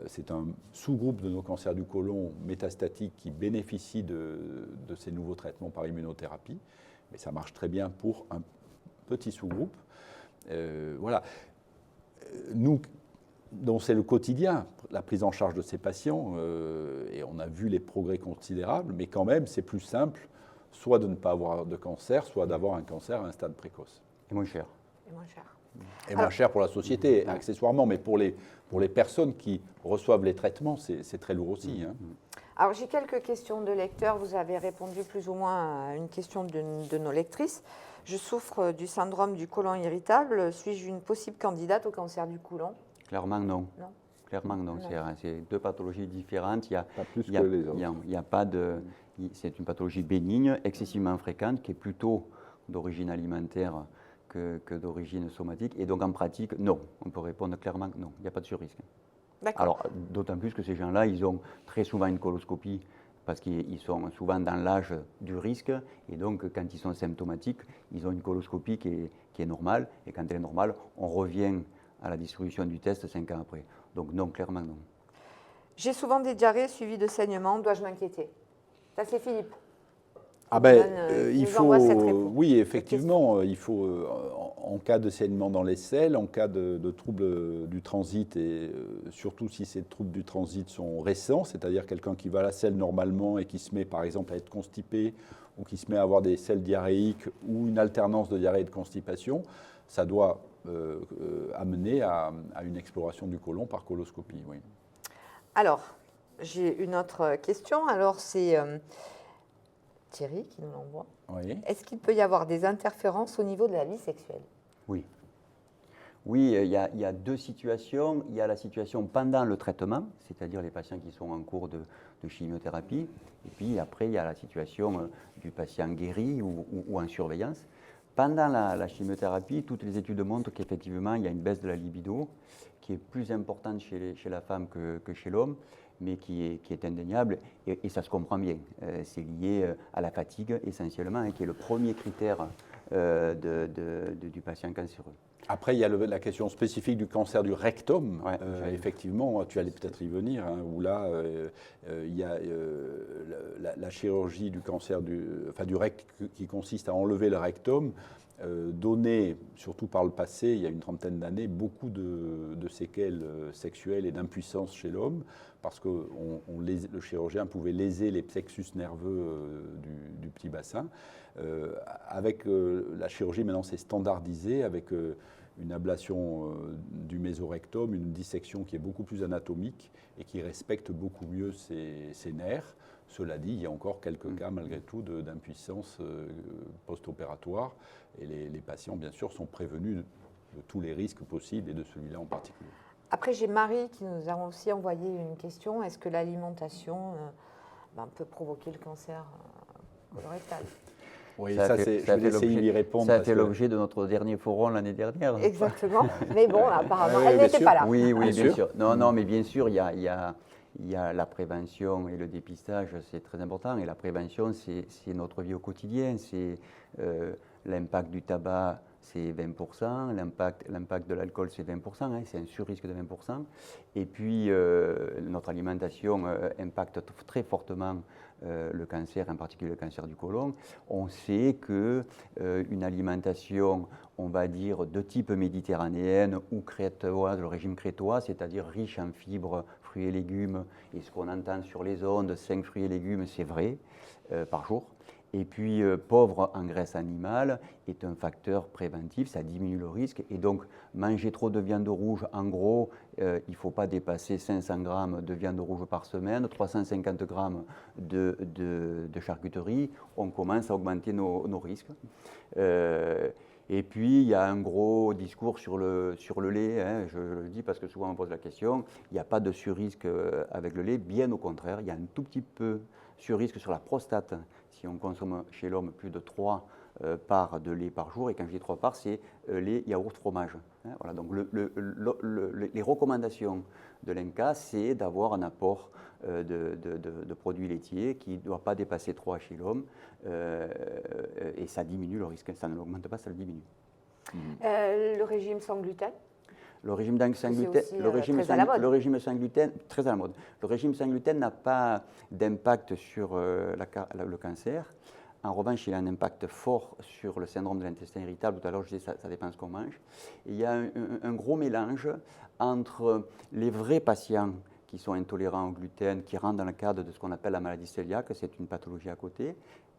c'est un sous-groupe de nos cancers du côlon métastatiques qui bénéficie de ces nouveaux traitements par immunothérapie. Mais ça marche très bien pour un petit sous-groupe. Voilà. Nous, donc c'est le quotidien, la prise en charge de ces patients, et on a vu les progrès considérables, mais quand même, c'est plus simple, soit de ne pas avoir de cancer, soit d'avoir un cancer à un stade précoce. Et moins cher. Et moins cher. Et moins cher pour la société, accessoirement, mais pour les personnes qui reçoivent les traitements, c'est très lourd aussi. Hein. Alors, j'ai quelques questions de lecteurs. Vous avez répondu plus ou moins à une question de nos lectrices. Je souffre du syndrome du côlon irritable. Suis-je une possible candidate au cancer du côlon? Clairement, non. Non. Clairement, non. C'est deux pathologies différentes. Pas plus que les autres. Il y a pas de. C'est une pathologie bénigne, excessivement fréquente, qui est plutôt d'origine alimentaire que d'origine somatique. Et donc, en pratique, non. On peut répondre clairement non. Il n'y a pas de surrisque. Alors, d'autant plus que ces gens-là, ils ont très souvent une coloscopie parce qu'ils sont souvent dans l'âge du risque. Et donc, quand ils sont symptomatiques, ils ont une coloscopie qui est normale. Et quand elle est normale, on revient à la distribution du test 5 ans après. Donc, non, clairement, non. J'ai souvent des diarrhées suivies de saignements. Dois-je m'inquiéter? Ça, c'est Philippe. Ah ben, il faut, oui, effectivement, il faut, en cas de saignement dans les selles, en cas de troubles du transit, et surtout si ces troubles du transit sont récents, c'est-à-dire quelqu'un qui va à la selle normalement et qui se met par exemple à être constipé, ou qui se met à avoir des selles diarrhéiques, ou une alternance de diarrhée et de constipation, ça doit amener à une exploration du côlon par coloscopie, oui. Alors, j'ai une autre question. Alors, c'est... Thierry qui nous l'envoie. Oui. Est-ce qu'il peut y avoir des interférences au niveau de la vie sexuelle? Oui. Oui, il y a deux situations. Il y a la situation pendant le traitement, c'est-à-dire les patients qui sont en cours de chimiothérapie. Et puis après, il y a la situation du patient guéri ou en surveillance. Pendant la chimiothérapie, toutes les études montrent qu'effectivement, il y a une baisse de la libido qui est plus importante chez la femme que chez l'homme, mais qui est indéniable, et ça se comprend bien. C'est lié à la fatigue essentiellement, qui est le premier critère du patient cancéreux. Après, il y a la question spécifique du cancer du rectum. Ouais, effectivement, tu allais peut-être y venir, hein, où là, il y a la chirurgie du cancer du rectum qui consiste à enlever le rectum, donner, surtout par le passé, il y a une trentaine d'années, beaucoup de séquelles sexuelles et d'impuissance chez l'homme, parce que le chirurgien pouvait léser les plexus nerveux du petit bassin. Avec la chirurgie, maintenant, c'est standardisé avec une ablation du mésorectum, une dissection qui est beaucoup plus anatomique et qui respecte beaucoup mieux ses nerfs. Cela dit, il y a encore quelques cas, malgré tout, d'impuissance post-opératoire. Et les patients, bien sûr, sont prévenus de tous les risques possibles et de celui-là en particulier. Après, j'ai Marie qui nous a aussi envoyé une question. Est-ce que l'alimentation peut provoquer le cancer colorectal? Oui, je vais essayer d'y répondre. Ça a été l'objet de notre dernier forum l'année dernière. Exactement. Mais bon, apparemment, elle n'était pas là. Oui, bien sûr. Non, mais bien sûr, il y a la prévention et le dépistage, c'est très important. Et la prévention, c'est notre vie au quotidien. C'est l'impact du tabac, c'est 20%. L'impact de l'alcool, c'est 20%. Hein, c'est un surrisque de 20%. Et puis, notre alimentation impacte très fortement le cancer, en particulier le cancer du côlon. On sait qu'une alimentation, on va dire, de type méditerranéenne ou crétoise, le régime crétois, c'est-à-dire riche en fibres, fruits et légumes, et ce qu'on entend sur les ondes, 5 fruits et légumes, c'est vrai, par jour. Et puis, pauvre en graisse animale est un facteur préventif, ça diminue le risque. Et donc, manger trop de viande rouge, en gros, il ne faut pas dépasser 500 grammes de viande rouge par semaine, 350 grammes de charcuterie. On commence à augmenter nos risques. Et puis, il y a un gros discours sur le lait. Hein, je le dis parce que souvent on me pose la question. Il n'y a pas de surrisque avec le lait. Bien au contraire, il y a un tout petit peu surrisque sur la prostate si on consomme chez l'homme plus de 3 parts de lait par jour. Et quand je dis 3 parts, c'est lait, yaourt, fromage. Hein, voilà, donc les recommandations de l'INCa, c'est d'avoir un apport de produits laitiers qui ne doit pas dépasser 3 chez l'homme. Et ça diminue le risque. Ça ne l'augmente pas, ça le diminue. Le régime sans gluten? Le régime sans gluten, le régime sans gluten, très à la mode. Le régime sans gluten n'a pas d'impact sur le cancer. En revanche, il a un impact fort sur le syndrome de l'intestin irritable. Tout à l'heure, je disais ça dépend ce qu'on mange. Et il y a un gros mélange entre les vrais patients qui sont intolérants au gluten, qui rentrent dans le cadre de ce qu'on appelle la maladie cœliaque, c'est une pathologie à côté,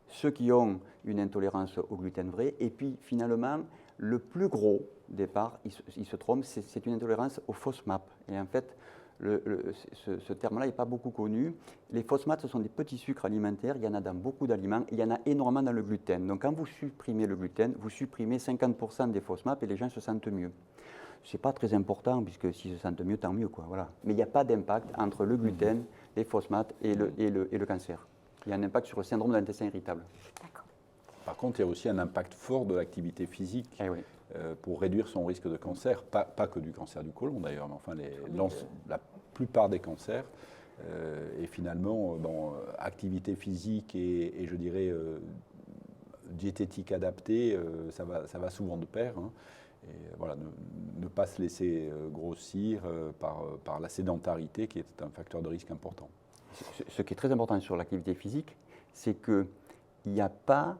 ceux qui ont une intolérance au gluten vrai, et puis finalement, le plus gros départ, il se trompe, c'est une intolérance au FODMAP. Et en fait, ce terme-là n'est pas beaucoup connu. Les FODMAP, ce sont des petits sucres alimentaires, il y en a dans beaucoup d'aliments, il y en a énormément dans le gluten. Donc quand vous supprimez le gluten, vous supprimez 50% des FODMAP et les gens se sentent mieux. Ce n'est pas très important, puisque s'ils se sentent mieux, tant mieux, quoi, voilà. Mais il n'y a pas d'impact entre le gluten, les FODMAP et le cancer. Il y a un impact sur le syndrome de l'intestin irritable. D'accord. Par contre, il y a aussi un impact fort de l'activité physique pour réduire son risque de cancer, pas que du cancer du côlon d'ailleurs, mais enfin la plupart des cancers. Et finalement, activité physique et je dirais diététique adaptée, ça va souvent de pair. Hein. Et voilà, ne pas se laisser grossir par la sédentarité qui est un facteur de risque important. Ce qui est très important sur l'activité physique, c'est qu'il n'y a pas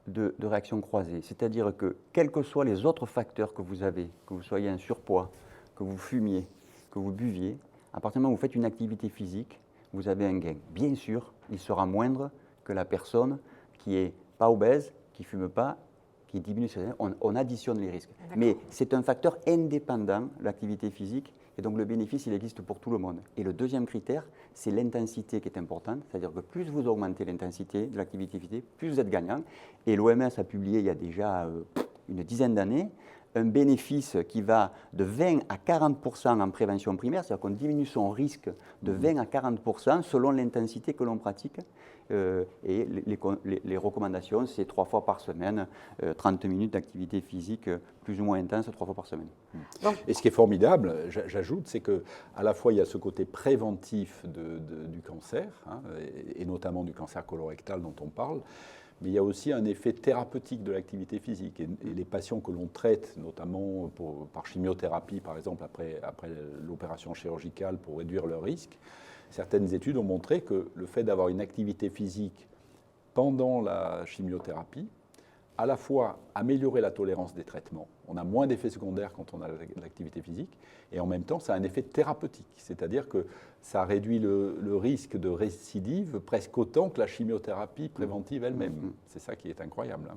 de réaction croisée. C'est-à-dire que, quels que soient les autres facteurs que vous avez, que vous soyez en surpoids, que vous fumiez, que vous buviez, à partir du moment où vous faites une activité physique, vous avez un gain. Bien sûr, il sera moindre que la personne qui n'est pas obèse, qui ne fume pas, qui diminue ses risques. On additionne les risques. Mais c'est un facteur indépendant, l'activité physique, et donc le bénéfice, il existe pour tout le monde. Et le deuxième critère, c'est l'intensité qui est importante, c'est-à-dire que plus vous augmentez l'intensité de l'activité physique, plus vous êtes gagnant. Et l'OMS a publié il y a déjà une dizaine d'années un bénéfice qui va de 20 à 40% en prévention primaire, c'est-à-dire qu'on diminue son risque de 20 à 40% selon l'intensité que l'on pratique. Et les recommandations, c'est 3 fois par semaine, 30 minutes d'activité physique plus ou moins intense 3 fois par semaine. Et ce qui est formidable, j'ajoute, c'est qu'à la fois il y a ce côté préventif du cancer, hein, et notamment du cancer colorectal dont on parle, mais il y a aussi un effet thérapeutique de l'activité physique. Et les patients que l'on traite, notamment par chimiothérapie, par exemple, après l'opération chirurgicale pour réduire le risque, certaines études ont montré que le fait d'avoir une activité physique pendant la chimiothérapie, à la fois améliorer la tolérance des traitements, on a moins d'effets secondaires quand on a l'activité physique, et en même temps, ça a un effet thérapeutique, c'est-à-dire que ça réduit le risque de récidive presque autant que la chimiothérapie préventive elle-même. C'est ça qui est incroyable.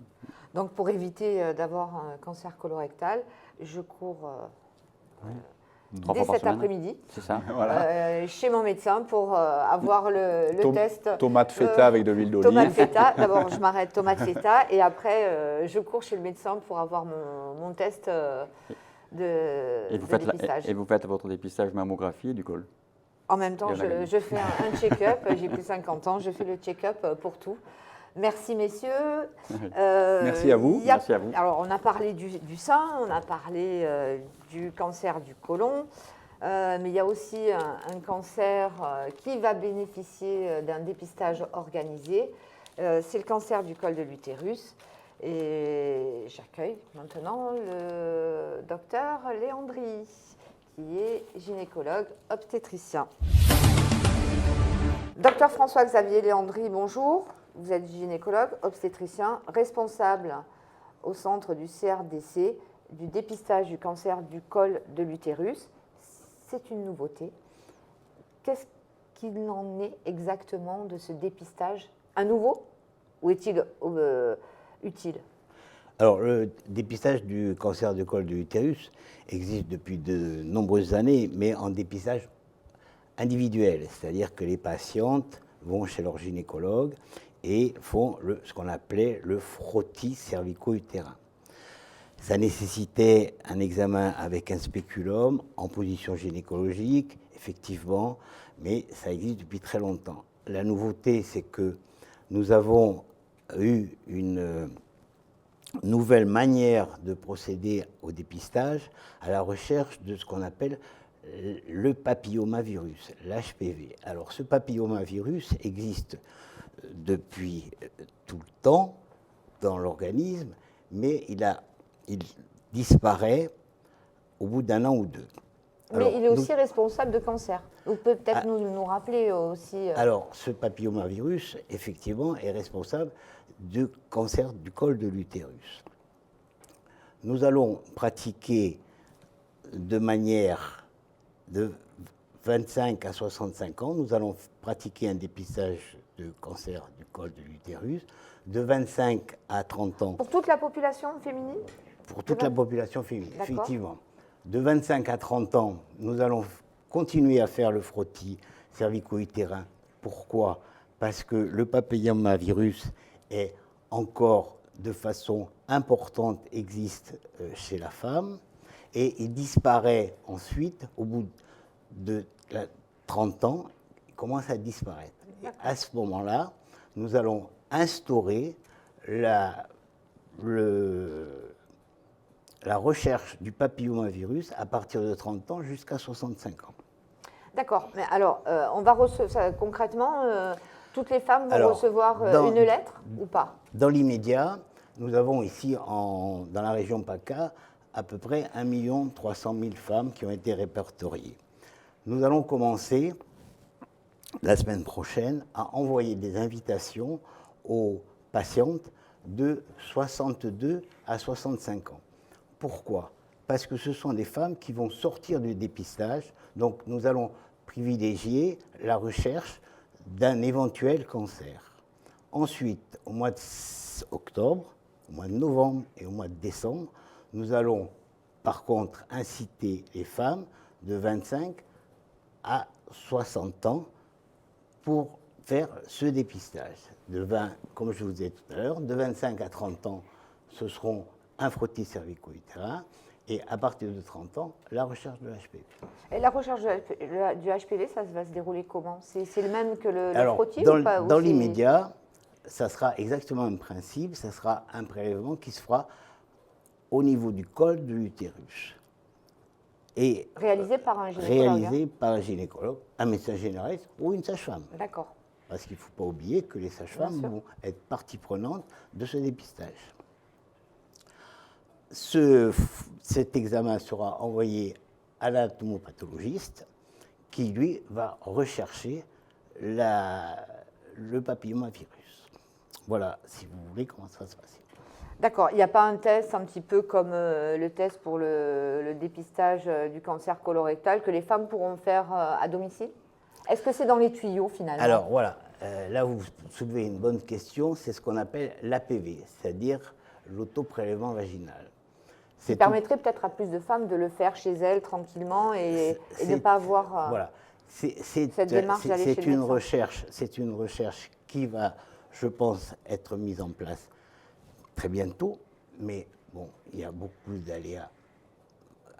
Donc, pour éviter d'avoir un cancer colorectal, je cours dès cet après-midi Voilà. chez mon médecin pour avoir le test. Tomate feta avec de l'huile d'olive. Tomate feta, d'abord je m'arrête tomate feta et après je cours chez le médecin pour avoir mon test de dépistage. Et vous faites votre dépistage mammographie et du col. En même temps, je fais un check-up, j'ai plus de 50 ans, je fais le check-up pour tout. Merci messieurs. Merci à vous. Merci à vous. Alors on a parlé du sein, on a parlé du cancer du côlon, mais il y a aussi un cancer qui va bénéficier d'un dépistage organisé. C'est le cancer du col de l'utérus. Et j'accueille maintenant le docteur Léandri, qui est gynécologue obstétricien. Docteur François-Xavier Léandri, bonjour. Vous êtes gynécologue obstétricien, responsable au centre du CRDC du dépistage du cancer du col de l'utérus. C'est une nouveauté. Qu'est-ce qu'il en est exactement de ce dépistage? Un nouveau ou est-il utile? Alors, le dépistage du cancer du col de l'utérus existe depuis de nombreuses années, mais en dépistage individuel, c'est-à-dire que les patientes vont chez leur gynécologue et font ce qu'on appelait le frottis cervico-utérin. Ça nécessitait un examen avec un spéculum en position gynécologique, effectivement, mais ça existe depuis très longtemps. La nouveauté, c'est que nous avons eu une nouvelle manière de procéder au dépistage à la recherche de ce qu'on appelle le papillomavirus, l'HPV. Alors, ce papillomavirus existe depuis tout le temps dans l'organisme, mais il disparaît au bout d'un an ou deux. Mais il est aussi responsable de cancer. Vous pouvez peut-être nous rappeler aussi. Alors, ce papillomavirus, effectivement, est responsable du cancer du col de l'utérus. Nous allons pratiquer de manière de 25 à 65 ans, nous allons pratiquer un dépistage de cancer du col de l'utérus. De 25 à 30 ans. Pour toute la population féminine? Pour toute la population féminine, effectivement. De 25 à 30 ans, nous allons continuer à faire le frottis cervico-utérin. Pourquoi? Parce que le papillomavirus est encore de façon importante, existe chez la femme, et il disparaît ensuite, au bout de 30 ans, il commence à disparaître. Et à ce moment-là, nous allons instaurer la recherche du papillomavirus à partir de 30 ans jusqu'à 65 ans. D'accord. Mais alors, on va recevoir concrètement, toutes les femmes vont recevoir une lettre ou pas? Dans l'immédiat, nous avons ici, dans la région PACA, à peu près 1 300 000 femmes qui ont été répertoriées. Nous allons commencer, la semaine prochaine, à envoyer des invitations aux patientes de 62 à 65 ans. Pourquoi? Parce que ce sont des femmes qui vont sortir du dépistage, donc nous allons privilégier la recherche d'un éventuel cancer. Ensuite, au mois d'octobre, au mois de novembre et au mois de décembre, nous allons par contre inciter les femmes de 25 à 60 ans pour faire ce dépistage. Comme je vous disais tout à l'heure, de 25 à 30 ans, ce seront un frottis cervico-utérin, et à partir de 30 ans, la recherche de l'HPV. Et la recherche du HPV, ça va se dérouler comment? C'est le même que le frottis ou pas? Dans l'immédiat, ça sera exactement le même principe, ça sera un prélèvement qui se fera au niveau du col de l'utérus. Et réalisé par un gynécologue? Réalisé par un gynécologue, un médecin généraliste ou une sage-femme. D'accord. parce qu'il ne faut pas oublier que les sages-femmes vont être partie prenante de ce dépistage. Cet examen sera envoyé à l'anatomopathologiste qui, lui, va rechercher le papillomavirus. Voilà, si vous voulez, comment ça va se passer. D'accord, il n'y a pas un test un petit peu comme le test pour le dépistage du cancer colorectal que les femmes pourront faire à domicile? Est-ce que c'est dans les tuyaux finalement? Alors voilà, là vous soulevez une bonne question, c'est ce qu'on appelle l'APV, c'est-à-dire l'autoprélèvement vaginal. Ça permettrait peut-être à plus de femmes de le faire chez elles tranquillement et de ne pas avoir voilà. cette démarche d'aller chez le médecin. C'est une recherche qui va, je pense, être mise en place très bientôt, mais bon, il y a beaucoup d'aléas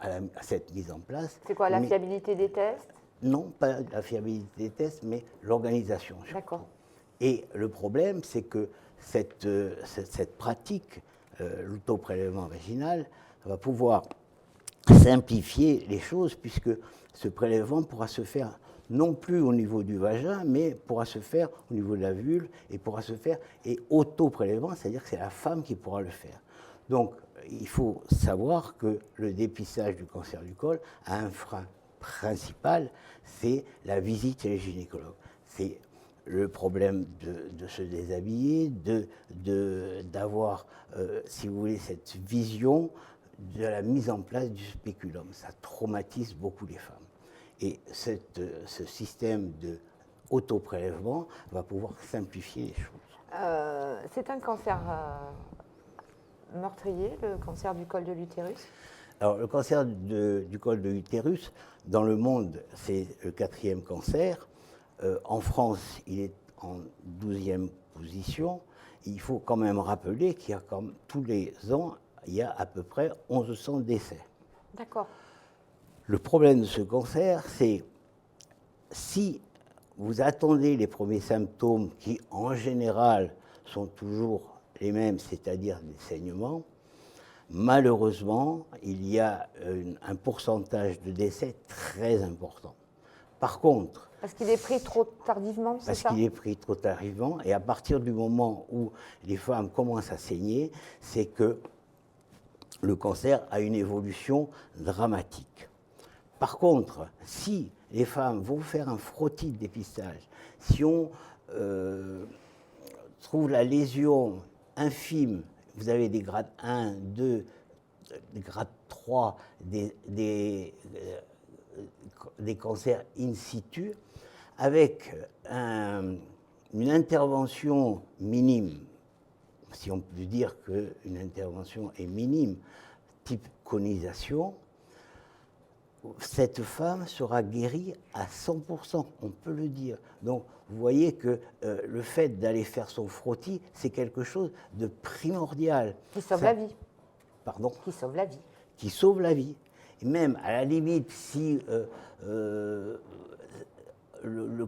à cette mise en place. C'est quoi, la fiabilité des tests? Non, pas la fiabilité des tests, mais l'organisation. D'accord. Et le problème, c'est que cette pratique, l'autoprélèvement vaginal, va pouvoir simplifier les choses, puisque ce prélèvement pourra se faire non plus au niveau du vagin, mais pourra se faire au niveau de la vulve et pourra se faire auto-prélèvement, c'est-à-dire que c'est la femme qui pourra le faire. Donc, il faut savoir que le dépistage du cancer du col a un frein principal, c'est la visite chez les gynécologues. C'est le problème de se déshabiller, d'avoir, si vous voulez, cette vision de la mise en place du spéculum. Ça traumatise beaucoup les femmes. Et ce système de autoprélèvement va pouvoir simplifier les choses. C'est un cancer meurtrier, le cancer du col de l'utérus? Alors, le cancer du col de l'utérus, dans le monde, c'est le 4e cancer. En France, il est en 12e position. Il faut quand même rappeler qu'il y a tous les ans, il y a à peu près 1100 décès. D'accord. Le problème de ce cancer, c'est si vous attendez les premiers symptômes qui, en général, sont toujours les mêmes, c'est-à-dire des saignements, malheureusement, il y a un pourcentage de décès très important. Par contre... Parce qu'il est pris trop tardivement, c'est ça? Parce qu'il est pris trop tardivement, et à partir du moment où les femmes commencent à saigner, c'est que le cancer a une évolution dramatique. Par contre, si les femmes vont faire un frottis de dépistage, si on trouve la lésion infime, vous avez des grades 1, 2, des grades 3, des cancers in situ, avec une intervention minime, si on peut dire qu'une intervention est minime, type conisation, cette femme sera guérie à 100%, on peut le dire. Donc, vous voyez que le fait d'aller faire son frottis, c'est quelque chose de primordial. Qui sauve la vie. Pardon? Qui sauve la vie. Qui sauve la vie. Et même, à la limite, si le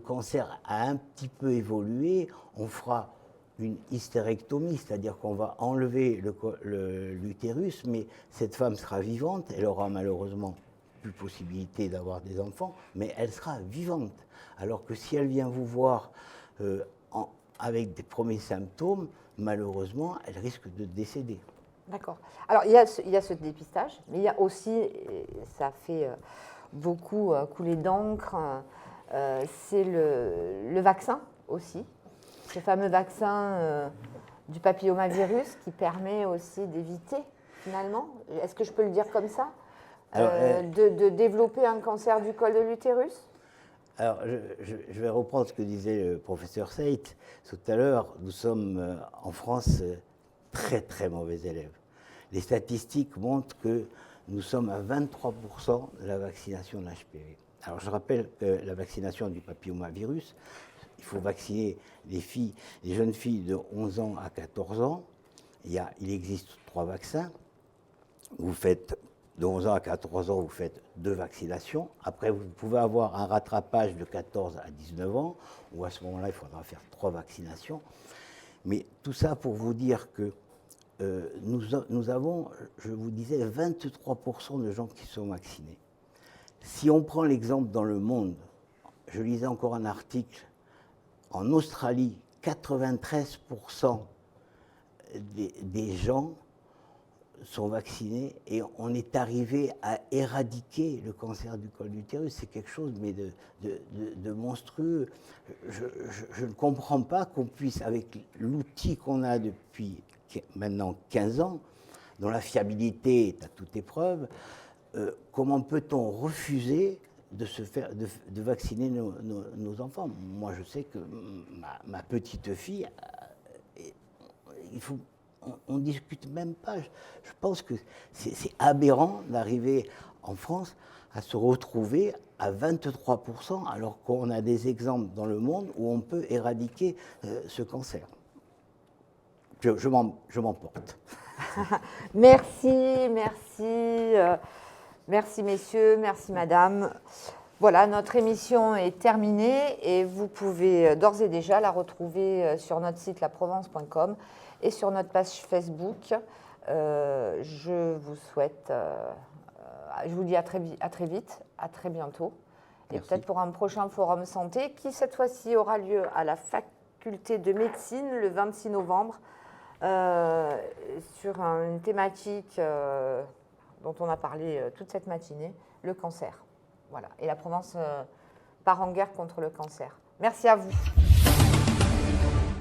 cancer a un petit peu évolué, on fera une hystérectomie, c'est-à-dire qu'on va enlever l'utérus, mais cette femme sera vivante, elle aura malheureusement plus possibilité d'avoir des enfants, mais elle sera vivante. Alors que si elle vient vous voir avec des premiers symptômes, malheureusement, elle risque de décéder. D'accord. Alors, il y a ce dépistage, mais il y a aussi, et ça fait beaucoup couler d'encre, c'est le vaccin aussi, ce fameux vaccin du papillomavirus qui permet aussi d'éviter, finalement, est-ce que je peux le dire comme ça, de développer un cancer du col de l'utérus? Alors, je vais reprendre ce que disait le professeur Seit tout à l'heure. Nous sommes en France très très mauvais élèves. Les statistiques montrent que nous sommes à 23% de la vaccination de l'HPV. Alors, je rappelle que la vaccination du papillomavirus, il faut vacciner les jeunes filles de 11 ans à 14 ans. Il existe 3 vaccins. Vous faites de 11 ans à 14 ans, vous faites 2 vaccinations. Après, vous pouvez avoir un rattrapage de 14 à 19 ans, où à ce moment-là, il faudra faire 3 vaccinations. Mais tout ça pour vous dire que nous avons, je vous disais, 23% de gens qui sont vaccinés. Si on prend l'exemple dans le monde, je lisais encore un article En Australie, 93% des gens sont vaccinés et on est arrivé à éradiquer le cancer du col de l'utérus. C'est quelque chose mais de monstrueux. Je ne comprends pas qu'on puisse, avec l'outil qu'on a depuis maintenant 15 ans, dont la fiabilité est à toute épreuve, comment peut-on refuser de vacciner nos enfants? Moi, je sais que ma petite fille, on ne discute même pas. Je pense que c'est aberrant d'arriver en France à se retrouver à 23%, alors qu'on a des exemples dans le monde où on peut éradiquer ce cancer. Je m'emporte. Merci, merci messieurs, merci madame. Voilà, notre émission est terminée et vous pouvez d'ores et déjà la retrouver sur notre site laprovence.com et sur notre page Facebook. Je vous souhaite, je vous dis à très vite, à très bientôt. Et peut-être pour un prochain forum santé qui cette fois-ci aura lieu à la faculté de médecine le 26 novembre sur une thématique dont on a parlé toute cette matinée, le cancer. Voilà. Et la Provence part en guerre contre le cancer. Merci à vous.